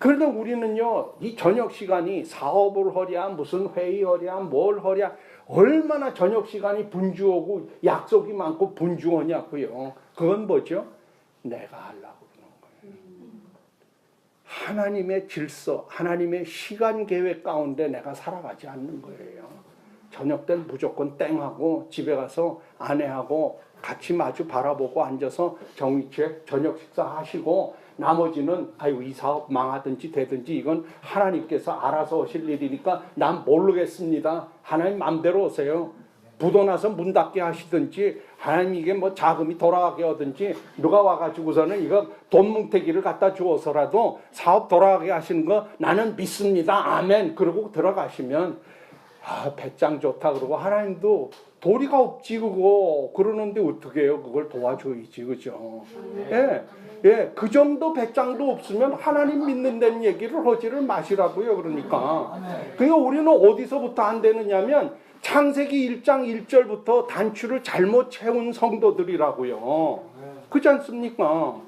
그런데 우리는요, 이 저녁 시간이 사업을 하랴, 무슨 회의하랴, 뭘 하랴, 얼마나 저녁 시간이 분주하고 약속이 많고 분주하냐고요. 그건 뭐죠? 내가 하려고 그러는 거예요. 하나님의 질서, 하나님의 시간 계획 가운데 내가 살아가지 않는 거예요. 저녁 때는 무조건 땡하고 집에 가서 아내하고 같이 마주 바라보고 앉아서 정위치에 저녁 식사하시고 나머지는 아유 이 사업 망하든지 되든지 이건 하나님께서 알아서 하실 일이니까 난 모르겠습니다. 하나님 맘대로 오세요. 부도나서 문 닫게 하시든지 하나님 이게 뭐 자금이 돌아가게 하든지 누가 와가지고서는 이거 돈 뭉태기를 갖다 주어서라도 사업 돌아가게 하시는 거 나는 믿습니다. 아멘. 그러고 들어가시면 아 배짱 좋다 그러고 하나님도 도리가 없지 그거 그러는데 어떻게 해요? 그걸 도와줘야지 그죠? 예, 예, 그 정도 배짱도 없으면 하나님 믿는다는 얘기를 하지를 마시라고요. 그러니까 우리는 어디서부터 안 되느냐면 창세기 1장 1절부터 단추를 잘못 채운 성도들이라고요. 그렇지 않습니까?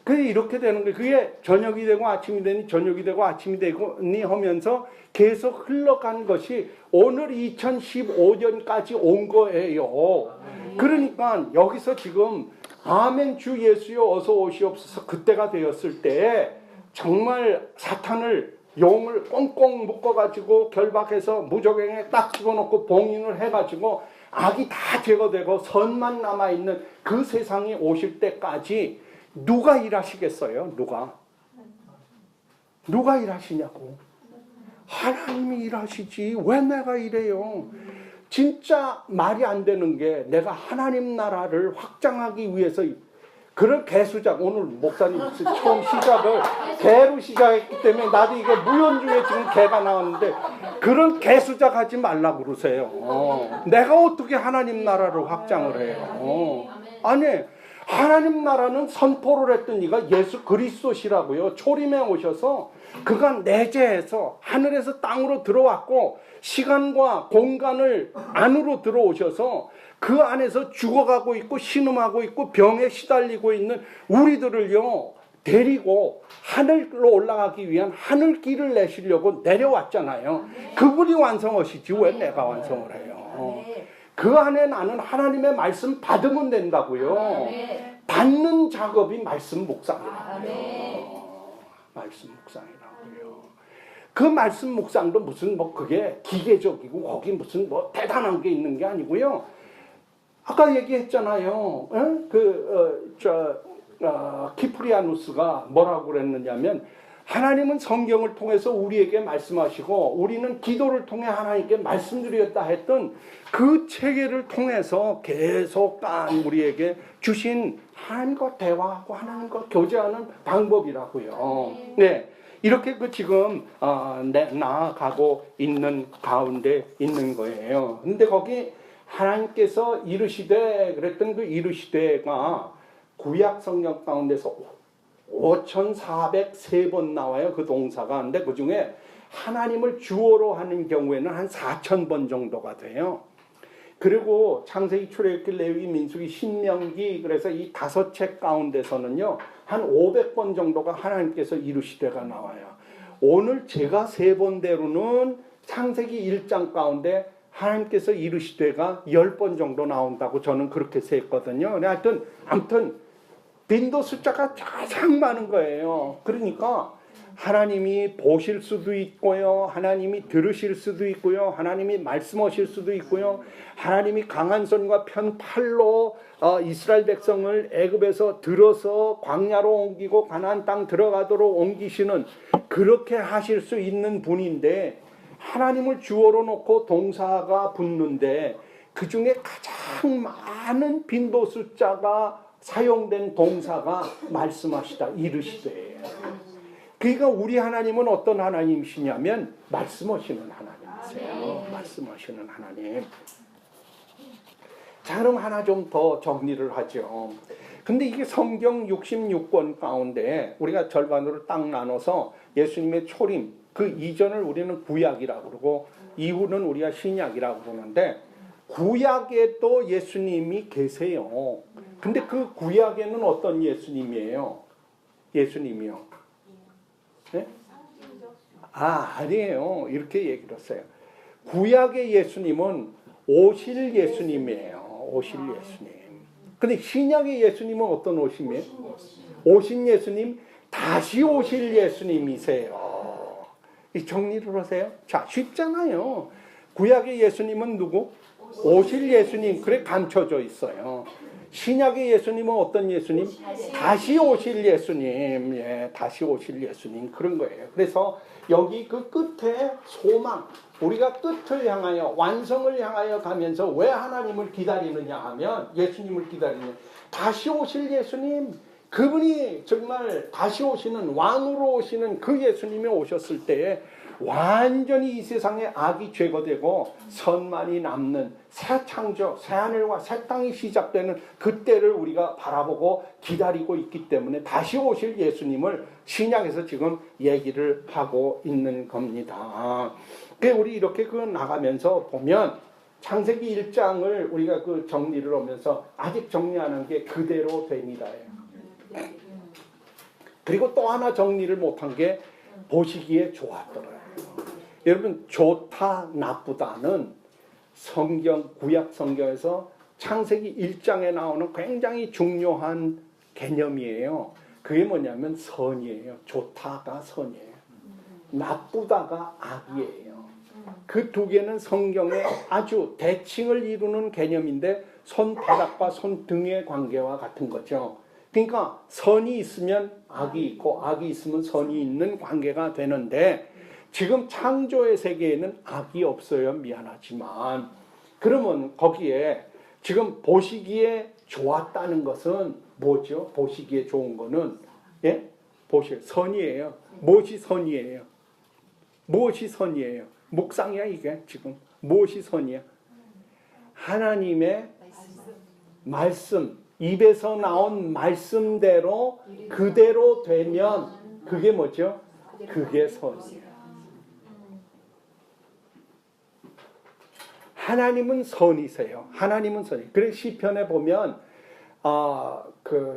그게 이렇게 되는 거예요. 그게 저녁이 되고 아침이 되니 저녁이 되고 아침이 되니 하면서 계속 흘러간 것이 오늘 2015년까지 온 거예요. 그러니까 여기서 지금 아멘 주 예수여 어서 오시옵소서 그때가 되었을 때 정말 사탄을 용을 꽁꽁 묶어가지고 결박해서 무적행에 딱 집어넣고 봉인을 해가지고 악이 다 제거되고 선만 남아있는 그 세상이 오실 때까지 누가 일하시겠어요? 누가 일하시냐고. 하나님이 일하시지 왜 내가 일해요? 진짜 말이 안 되는 게 내가 하나님 나라를 확장하기 위해서 그런 개수작 오늘 목사님 처음 시작을 개로 시작했기 때문에 나도 이거 무연중에 지금 개가 나왔는데 그런 개수작 하지 말라고 그러세요. 내가 어떻게 하나님 나라를 확장을 해요? 아니 하나님 나라는 선포를 했던 이가 예수 그리스도시라고요. 초림에 오셔서 그가 내재해서 하늘에서 땅으로 들어왔고 시간과 공간을 안으로 들어오셔서 그 안에서 죽어가고 있고 신음하고 있고 병에 시달리고 있는 우리들을요 데리고 하늘로 올라가기 위한 하늘길을 내시려고 내려왔잖아요. 그분이 완성하시지 왜 내가 완성을 해요? 그 안에 나는 하나님의 말씀 받으면 된다고요. 받는 작업이 말씀 묵상이라고요. 말씀 묵상이라고요. 그 말씀 묵상도 무슨 뭐 그게 기계적이고 거기 무슨 뭐 대단한 게 있는 게 아니고요. 아까 얘기했잖아요. 키프리아누스가 뭐라고 그랬느냐면 하나님은 성경을 통해서 우리에게 말씀하시고 우리는 기도를 통해 하나님께 말씀드렸다 했던 그 체계를 통해서 계속 우리에게 주신 하나님과 대화하고 하나님과 교제하는 방법이라고요. 네, 이렇게 지금 나아가고 있는 가운데 있는 거예요. 근데 거기 하나님께서 이르시되 그랬던 그 이르시되가 구약 성경 가운데서 5,403번 나와요. 그 동사가. 근데 그 중에 하나님을 주어로 하는 경우에는 한 4,000번 정도가 돼요. 그리고 창세기, 출애굽기, 레위기, 민수기, 신명기, 그래서 이 5책 가운데서는요 한 500번 정도가 하나님께서 이르시되가 나와요. 오늘 제가 세 번대로는 창세기 1장 가운데 하나님께서 이르시되가 10번 정도 나온다고 저는 그렇게 세었거든요. 아무튼 빈도 숫자가 가장 많은 거예요. 그러니까 하나님이 보실 수도 있고요, 하나님이 들으실 수도 있고요, 하나님이 말씀하실 수도 있고요, 하나님이 강한 손과 편 팔로 이스라엘 백성을 애굽에서 들어서 광야로 옮기고 가나안 땅 들어가도록 옮기시는, 그렇게 하실 수 있는 분인데 하나님을 주어로 놓고 동사가 붙는데 그 중에 가장 많은 빈도 숫자가 사용된 동사가 말씀하시다, 이르시되예요. 그러니까 우리 하나님은 어떤 하나님이시냐면 말씀하시는 하나님이세요. 말씀하시는 하나님. 자, 그럼 하나 좀 더 정리를 하죠. 근데 이게 성경 66권 가운데 우리가 절반으로 딱 나눠서 예수님의 초림, 그 이전을 우리는 구약이라고 그러고 이후는 우리가 신약이라고 그러는데, 구약에도 예수님이 계세요. 근데 그 구약에는 어떤 예수님이에요? 예수님이요. 네? 아니에요. 이렇게 얘기를 했어요. 구약의 예수님은 오실 예수님이에요. 오실 예수님. 근데 신약의 예수님은 어떤 오심이에요? 오신 예수님, 다시 오실 예수님이세요. 이 정리를 하세요. 자, 쉽잖아요. 구약의 예수님은 누구? 오실 예수님. 그래 감춰져 있어요. 신약의 예수님은 어떤 예수님? 다시 오실 예수님. 예, 다시 오실 예수님. 그런 거예요. 그래서 여기 그 끝에 소망, 우리가 끝을 향하여, 완성을 향하여 가면서 왜 하나님을 기다리느냐 하면, 예수님을 기다리는, 다시 오실 예수님, 그분이 정말 다시 오시는, 왕으로 오시는 그 예수님이 오셨을 때에 완전히 이 세상에 악이 제거되고 선만이 남는 새 창조, 새 하늘과 새 땅이 시작되는 그때를 우리가 바라보고 기다리고 있기 때문에 다시 오실 예수님을 신약에서 지금 얘기를 하고 있는 겁니다. 우리 이렇게 나가면서 보면 창세기 1장을 우리가 정리를 하면서 아직 정리하는 게 그대로 됩니다. 그리고 또 하나 정리를 못한 게 보시기에 좋았더라고요. 여러분, 좋다 나쁘다는 성경, 구약 성경에서 창세기 1장에 나오는 굉장히 중요한 개념이에요. 그게 뭐냐면 선이에요. 좋다가 선이에요. 나쁘다가 악이에요. 그 두 개는 성경에 아주 대칭을 이루는 개념인데 손바닥과 손등의 관계와 같은 거죠. 그러니까 선이 있으면 악이 있고 악이 있으면 선이 있는 관계가 되는데, 지금 창조의 세계에는 악이 없어요. 미안하지만. 그러면 거기에 지금 보시기에 좋았다는 것은 뭐죠? 보시기에 좋은 거는 선이에요. 무엇이 선이에요? 무엇이 선이에요? 묵상이야 이게 지금. 무엇이 선이야? 하나님의 말씀, 입에서 나온 말씀대로 그대로 되면 그게 뭐죠? 그게 선이에요. 하나님은 선이세요. 하나님은 선이. 그래서 시편에 보면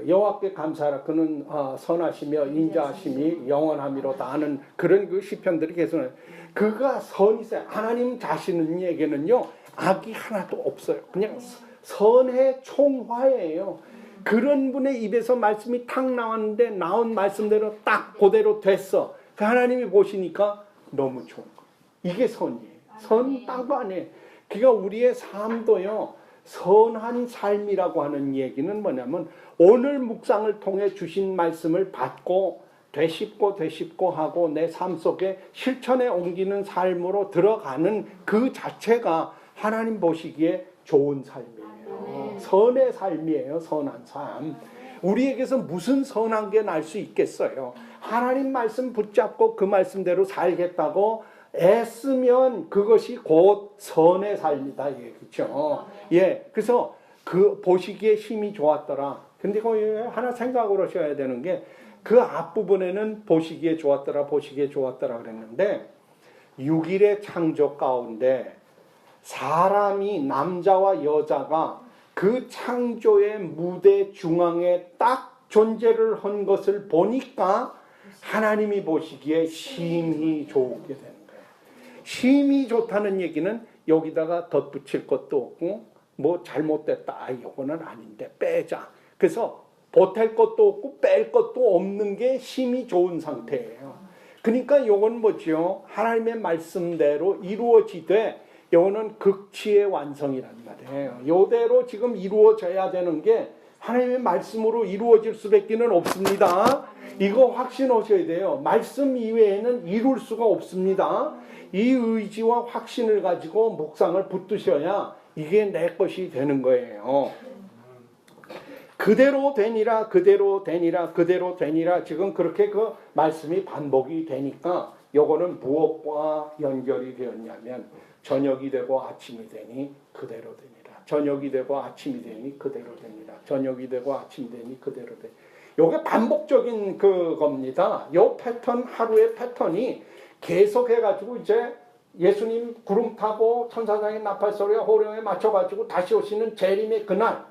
여호와께 감사하라, 그는 선하시며 인자하심이 영원함이로다 하는 그런 그 시편들이 계속, 그가 선이세요. 하나님 자신에게는요 악이 하나도 없어요. 그냥 선의 총화예요. 그런 분의 입에서 말씀이 탁 나왔는데 나온 말씀대로 딱 그대로 됐어. 그 하나님이 보시니까 너무 좋은 거예요. 이게 선이에요. 선 딴 거 아니에요. 그러니까 우리의 삶도요, 선한 삶이라고 하는 얘기는 뭐냐면 오늘 묵상을 통해 주신 말씀을 받고 되씹고 하고 내 삶 속에 실천에 옮기는 삶으로 들어가는 그 자체가 하나님 보시기에 좋은 삶이에요. 선의 삶이에요. 선한 삶. 우리에게서 무슨 선한 게 날 수 있겠어요? 하나님 말씀 붙잡고 그 말씀대로 살겠다고 애쓰면 그것이 곧 선의 삶이다. 그렇죠? 예, 그래서 그 보시기에 힘이 좋았더라. 근데 거기 하나 생각을 하셔야 되는 게 그 앞부분에는 보시기에 좋았더라 그랬는데 6일의 창조 가운데 사람이 남자와 여자가 그 창조의 무대 중앙에 딱 존재를 한 것을 보니까 하나님이 보시기에 심히 좋게 되는 거예요. 심히 좋다는 얘기는 여기다가 덧붙일 것도 없고 뭐 잘못됐다 이거는 아닌데 빼자. 그래서 보탤 것도 없고 뺄 것도 없는 게 심히 좋은 상태예요. 그러니까 이건 뭐죠? 하나님의 말씀대로 이루어지되 이거는 극치의 완성이란 말이에요. 이대로 지금 이루어져야 되는 게 하나님의 말씀으로 이루어질 수밖에는 없습니다. 이거 확신하셔야 돼요. 말씀 이외에는 이룰 수가 없습니다. 이 의지와 확신을 가지고 묵상을 붙드셔야 이게 내 것이 되는 거예요. 그대로 되니라 지금 그렇게 그 말씀이 반복이 되니까 요거는 무엇과 연결이 되었냐면 저녁이 되고 아침이 되니 그대로 되니라. 저녁이 되고 아침이 되니 그대로 되니라. 저녁이 되고 아침이 되니 그대로 되니라. 요게 반복적인 그겁니다. 요 패턴, 하루의 패턴이 계속해가지고 이제 예수님 구름 타고 천사장의 나팔 소리와 호령에 맞춰가지고 다시 오시는 재림의 그날,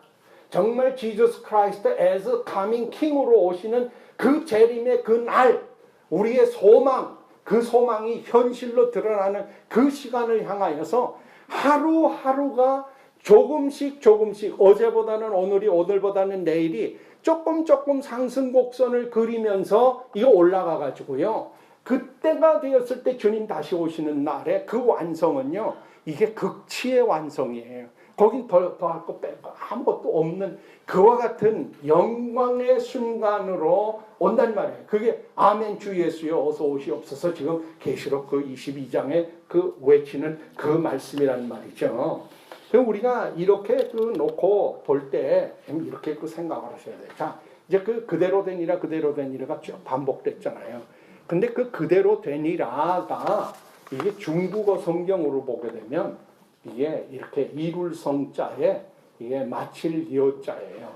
정말 지저스 크라이스트 as coming king으로 오시는 그 재림의 그날, 우리의 소망, 그 소망이 현실로 드러나는 그 시간을 향하여서 하루하루가 조금씩 어제보다는 오늘이, 오늘보다는 내일이 조금 상승 곡선을 그리면서 이거 올라가 가지고요. 그때가 되었을 때 주님 다시 오시는 날에 그 완성은요. 이게 극치의 완성이에요. 거긴 더할 거 뺄 거 아무것도 없는 그와 같은 영광의 순간으로 온단 말이에요. 그게 아멘 주 예수여 어서 오시옵소서 지금 계시록 그 22장에 그 외치는 그 말씀이란 말이죠. 그럼 우리가 이렇게 그 놓고 볼 때 이렇게 그 생각을 하셔야 돼요. 자, 이제 그 그대로 되니라가 쭉 반복됐잖아요. 근데 그 그대로 되니라가 이게 중국어 성경으로 보게 되면 이게 이렇게 이룰 성자에 이게 마칠 료자예요.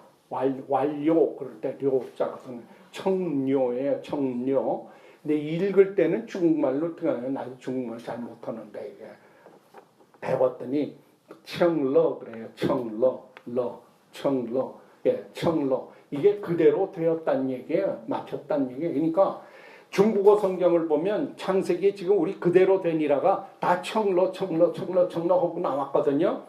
완료 그럴 때 료자가 청료예요. 청료. 근데 읽을 때는 중국말로 들어가요. 나도 중국말 잘 못하는데 이게 배웠더니 청러 그래요. 청러. 예, 청러. 이게 그대로 되었다는 얘기예요. 맞췄다는 얘기예요. 그러니까 중국어 성경을 보면 창세기에 지금 우리 그대로 되니라가 다 청러 하고 나왔거든요.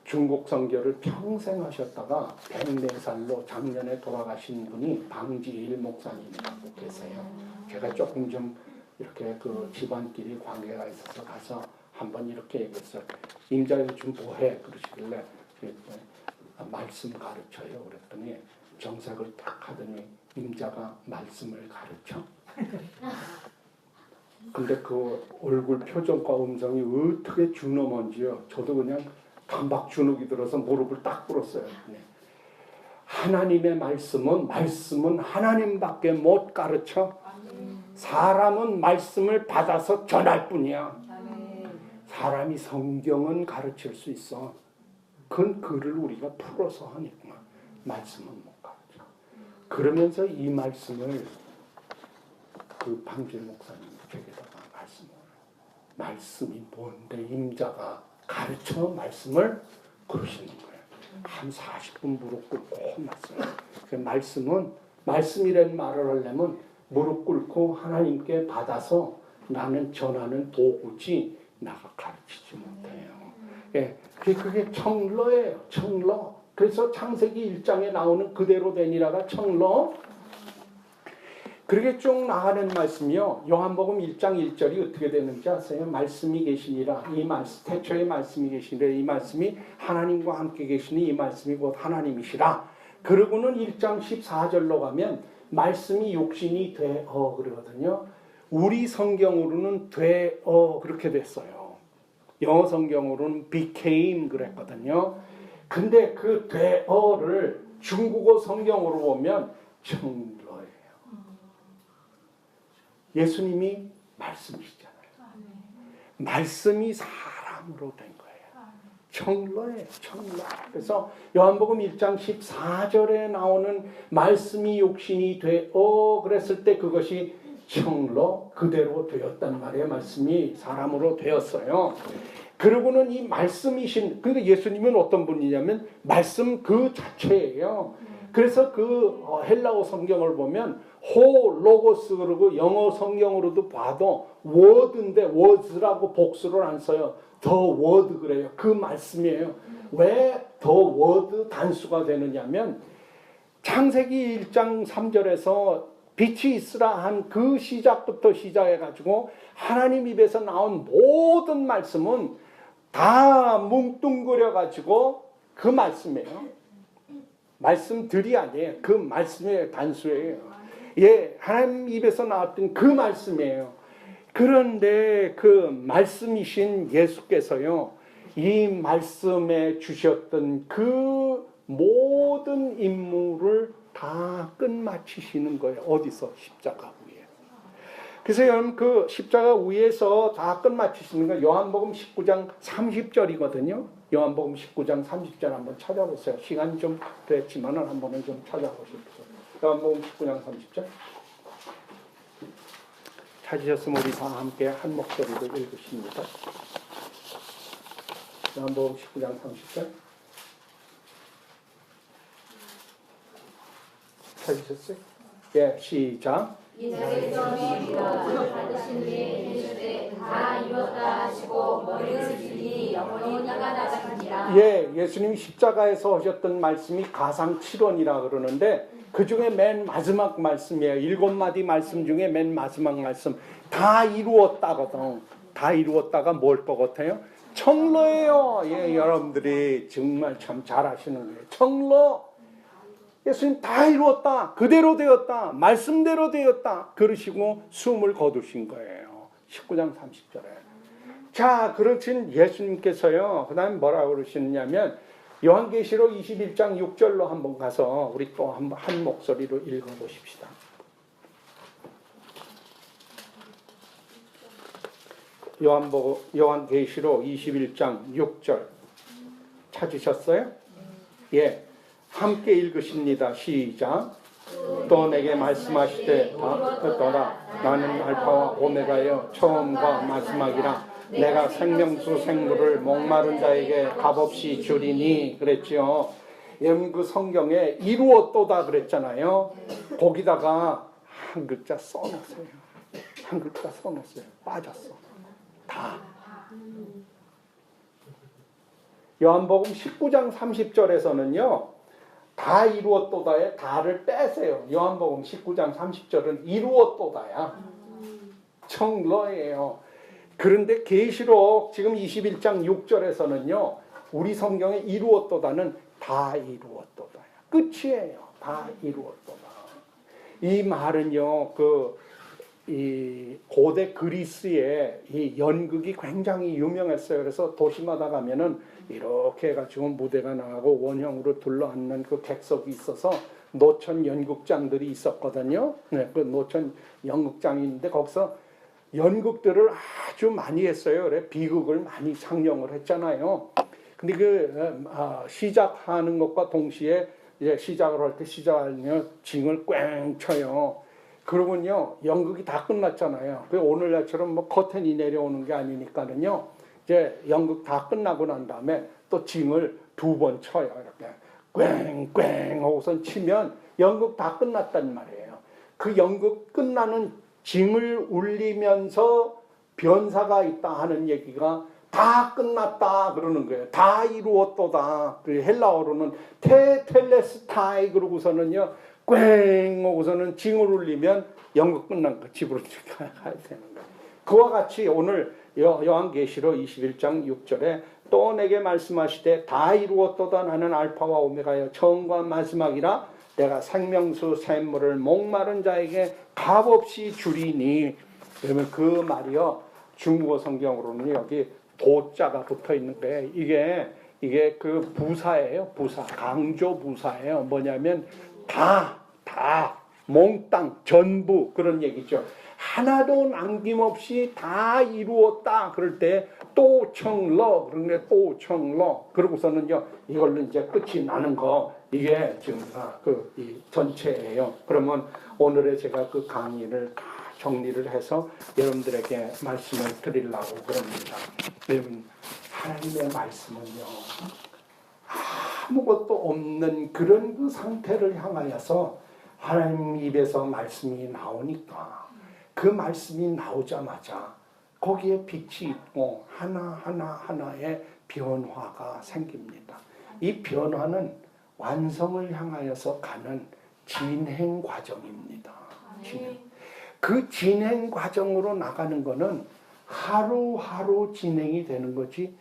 중국 성교를 평생 하셨다가 104살로 작년에 돌아가신 분이 방지일 목사님이라고 계세요. 제가 조금 좀 이렇게 그 집안끼리 관계가 있어서 가서 한번 이렇게 얘기했어요. 임자 요즘 뭐해? 그러시길래 말씀 가르쳐요. 그랬더니 정색을 딱 하더니 임자가 말씀을 가르쳐? 근데 그 얼굴 표정과 음성이 어떻게 준엄한지요. 저도 그냥 단박 주눅이 들어서 무릎을 딱 꿇었어요. 하나님의 말씀은 하나님밖에 못 가르쳐. 사람은 말씀을 받아서 전할 뿐이야. 사람이 성경은 가르칠 수 있어. 그건 글을 우리가 풀어서 하니까 말씀은 못 가르쳐. 그러면서 이 말씀을 그 방질 목사님 책에다가 말씀이 뭔데 임자가 가르쳐 말씀을 그러시는 거예요. 한 40분 무릎 꿇고 혼났어요. 그 말씀이라는 말을 하려면 무릎 꿇고 하나님께 받아서 나는 전하는 도구지 나가 가르치지 못해요. 예, 그게 청러예요. 청러. 그래서 창세기 1장에 나오는 그대로 되니라가 청러. 그렇게 쭉 나가는 말씀이요. 요한복음 1장 1절이 어떻게 되는지 아세요? 말씀이 계시니라. 이 말씀, 태초에 말씀이 계시니라. 이 말씀이 하나님과 함께 계시니 이 말씀이 곧 하나님이시라. 그러고는 1장 14절로 가면 말씀이 육신이 되어 그러거든요. 우리 성경으로는 되어 그렇게 됐어요. 영어 성경으로는 became 그랬거든요. 근데 그 되어를 중국어 성경으로 보면 청러예요. 예수님이 말씀이시잖아요. 말씀이 사람으로 된 거예요. 청러예요. 청러. 그래서 요한복음 1장 14절에 나오는 말씀이 육신이 되어 그랬을 때 그것이 청러 그대로 되었단 말이에요. 말씀이 사람으로 되었어요. 그러고는 이 말씀이신, 근데 예수님은 어떤 분이냐면 말씀 그 자체예요. 그래서 그 헬라어 성경을 보면 호 로고스 그러고 영어 성경으로도 봐도 word인데 words라고 복수를 안 써요. the word 그래요. 그 말씀이에요. 왜 the word 단수가 되느냐면 창세기 1장 3절에서 빛이 있으라 한 그 시작부터 시작해가지고 하나님 입에서 나온 모든 말씀은 다 뭉뚱그려가지고 그 말씀이에요. 말씀들이 아니에요. 그 말씀의 단수예요. 예, 하나님 입에서 나왔던 그 말씀이에요. 그런데 그 말씀이신 예수께서요, 이 말씀에 주셨던 그 모든 임무를 다 끝마치시는 거예요. 어디서? 십자가 위에. 그래서 여러분 그 십자가 위에서 다 끝마치시는 거 요한복음 19장 30절이거든요. 요한복음 19장 30절 한번 찾아보세요. 시간이 좀 됐지만 한번은 좀 찾아보십시오. 요한복음 19장 30절. 찾으셨으면 우리 다 함께 한 목소리로 읽으십니다. 요한복음 19장 30절. 찾으셨어요? 예, 시작. 예수께서 우리가 받으신 뒤에 이르시되 다 이루었다 하시고 머리를 숙이니 영원히 때가 나가니라. 예, 예수님이 십자가에서 하셨던 말씀이 가상 7원이라 그러는데 그 중에 맨 마지막 말씀이에요. 7마디 말씀 중에 맨 마지막 말씀. 다 이루었다거든. 다 이루었다가 뭘 것 같아요? 청로예요. 예, 여러분들이 정말 참 잘하시는 거예요. 청로. 예수님 다 이루었다. 그대로 되었다. 말씀대로 되었다. 그러시고 숨을 거두신 거예요. 19장 30절에. 자, 그러신 예수님께서요. 그 다음에 뭐라고 그러시느냐면 요한계시록 21장 6절로 한번 가서 우리 또 한 목소리로 읽어보십시다. 요한계시록 21장 6절 찾으셨어요? 예. 함께 읽으십니다. 시작. 또 내게 말씀하시되 더라 나는 알파와 오메가여 처음과 마지막이라 내가 생명수 생물을 목마른 자에게 값없이 주리니 그랬죠. 여러분 그 성경에 이루었도다 그랬잖아요. 거기다가 한 글자 써놨어요. 한 글자 써놨어요. 빠졌어. 다. 요한복음 19장 30절에서는요. 다 이루었도다에 다를 빼세요. 요한복음 19장 30절은 이루었도다야. 청러예요. 그런데 계시록 지금 21장 6절에서는요. 우리 성경에 이루었도다는 다 이루었도다야. 끝이에요. 다 이루었도다. 이 말은요. 이 고대 그리스의 이 연극이 굉장히 유명했어요. 그래서 도시마다 가면은 이렇게 해가지고 무대가 나가고 원형으로 둘러앉는 그 객석이 있어서 노천 연극장들이 있었거든요. 네, 그 노천 연극장이 있는데 거기서 연극들을 아주 많이 했어요. 그래 비극을 많이 상영을 했잖아요. 근데 시작하는 것과 동시에 이제 시작을 할 때 시작하면 징을 꽝 쳐요. 그러군요. 연극이 다 끝났잖아요. 그 오늘날처럼 뭐 커튼이 내려오는 게 아니니까는요. 이제 연극 다 끝나고 난 다음에 또 징을 2번 쳐요. 이렇게 꽝꽝 하고선 치면 연극 다 끝났단 말이에요. 그 연극 끝나는 징을 울리면서 변사가 있다 하는 얘기가 다 끝났다 그러는 거예요. 다 이루었도다. 그 헬라어로는 테텔레스타이 그러고서는요. 꽝 하고서는 징을 울리면 연극 끝난 거 집으로 가야 되는 거예요. 그와 같이 오늘 요한계시록 21장 6절에 또 내게 말씀하시되 다 이루었도다 나는 알파와 오메가여 처음과 마지막이라 내가 생명수 샘물을 목마른 자에게 값없이 주리니. 그러면 그 말이요, 중국어 성경으로는 여기 도자가 붙어 있는 거예요. 이게 그 부사예요. 부사, 강조 부사예요. 뭐냐면 다 몽땅 전부 그런 얘기죠. 하나도 남김없이 다 이루었다 그럴 때 또청러, 그런데 또청러, 그러고서는요 이걸로 이제 끝이 나는 거, 이게 지금 이 전체예요. 그러면 오늘의 제가 그 강의를 다 정리를 해서 여러분들에게 말씀을 드리려고 그럽니다. 여러분, 하나님의 말씀은요 아무것도 없는 그런 그 상태를 향하여서 하나님 입에서 말씀이 나오니까 그 말씀이 나오자마자 거기에 빛이 있고 하나하나의 변화가 생깁니다. 이 변화는 완성을 향하여서 가는 진행 과정입니다. 그 진행 과정으로 나가는 거는 하루하루 진행이 되는 거지,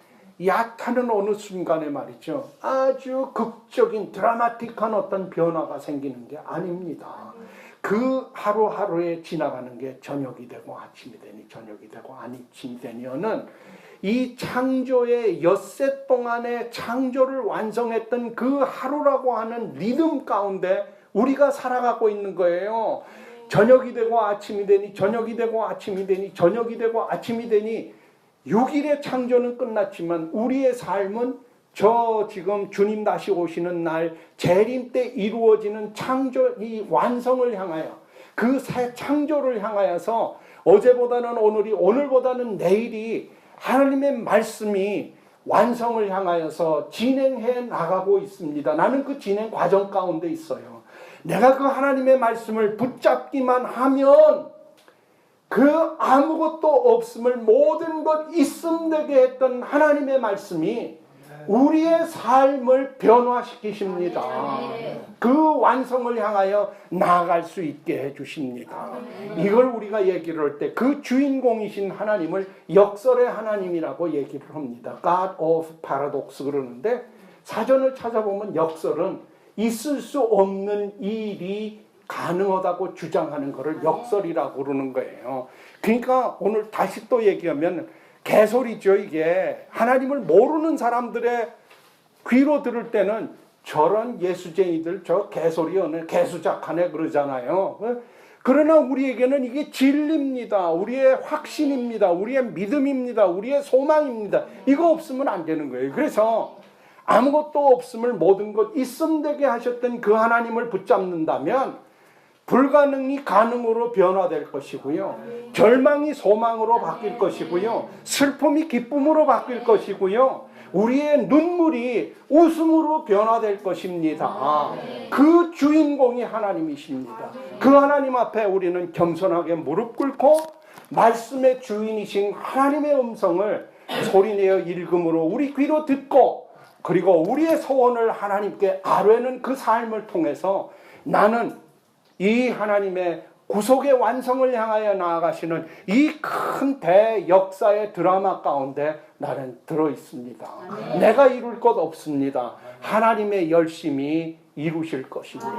약하는 어느 순간에 말이죠 아주 극적인 드라마틱한 어떤 변화가 생기는 게 아닙니다. 그 하루하루에 지나가는 게 저녁이 되고 아침이 되니 저녁이 되고 아침이 되니는 이 창조의 엿새 동안의 창조를 완성했던 그 하루라고 하는 리듬 가운데 우리가 살아가고 있는 거예요. 저녁이 되고 아침이 되니 저녁이 되고 아침이 되니 저녁이 되고 아침이 되니 6일의 창조는 끝났지만 우리의 삶은 저 지금 주님 다시 오시는 날 재림 때 이루어지는 창조, 이 완성을 향하여, 그 새 창조를 향하여서 어제보다는 오늘이, 오늘보다는 내일이 하나님의 말씀이 완성을 향하여서 진행해 나가고 있습니다. 나는 그 진행 과정 가운데 있어요. 내가 그 하나님의 말씀을 붙잡기만 하면 그 아무것도 없음을 모든 것 있음되게 했던 하나님의 말씀이 우리의 삶을 변화시키십니다. 그 완성을 향하여 나아갈 수 있게 해주십니다. 이걸 우리가 얘기를 할 때 그 주인공이신 하나님을 역설의 하나님이라고 얘기를 합니다. God of Paradox 그러는데, 사전을 찾아보면 역설은 있을 수 없는 일이 가능하다고 주장하는 것을 역설이라고 그러는 거예요. 그러니까 오늘 다시 또 얘기하면 개소리죠. 이게 하나님을 모르는 사람들의 귀로 들을 때는 저런 예수쟁이들 저 개소리하네, 개수작하네 그러잖아요. 그러나 우리에게는 이게 진리입니다. 우리의 확신입니다. 우리의 믿음입니다. 우리의 소망입니다. 이거 없으면 안 되는 거예요. 그래서 아무것도 없음을 모든 것 있음되게 하셨던 그 하나님을 붙잡는다면 불가능이 가능으로 변화될 것이고요, 절망이 소망으로 바뀔 것이고요, 슬픔이 기쁨으로 바뀔 것이고요, 우리의 눈물이 웃음으로 변화될 것입니다. 그 주인공이 하나님이십니다. 그 하나님 앞에 우리는 겸손하게 무릎 꿇고 말씀의 주인이신 하나님의 음성을 소리내어 읽음으로 우리 귀로 듣고, 그리고 우리의 소원을 하나님께 아뢰는 그 삶을 통해서 나는 이 하나님의 구속의 완성을 향하여 나아가시는 이 큰 대역사의 드라마 가운데 나는 들어있습니다. 내가 이룰 것 없습니다. 하나님의 열심히 이루실 것이고요.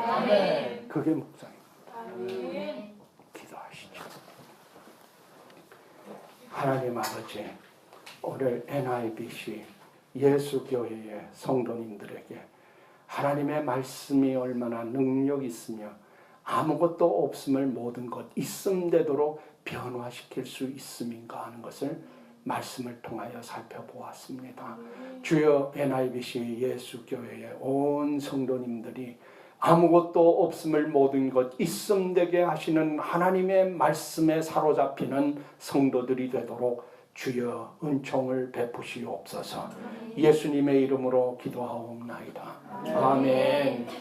그게 묵상입니다. 기도하시죠. 하나님 아버지, 오늘 NIBC 예수교회의 성도님들에게 하나님의 말씀이 얼마나 능력 있으며 아무것도 없음을 모든 것 있음되도록 변화시킬 수 있음인가 하는 것을 말씀을 통하여 살펴보았습니다. 주여, NIBC 예수교회의 온 성도님들이 아무것도 없음을 모든 것 있음되게 하시는 하나님의 말씀에 사로잡히는 성도들이 되도록 주여 은총을 베푸시옵소서. 예수님의 이름으로 기도하옵나이다. 아멘.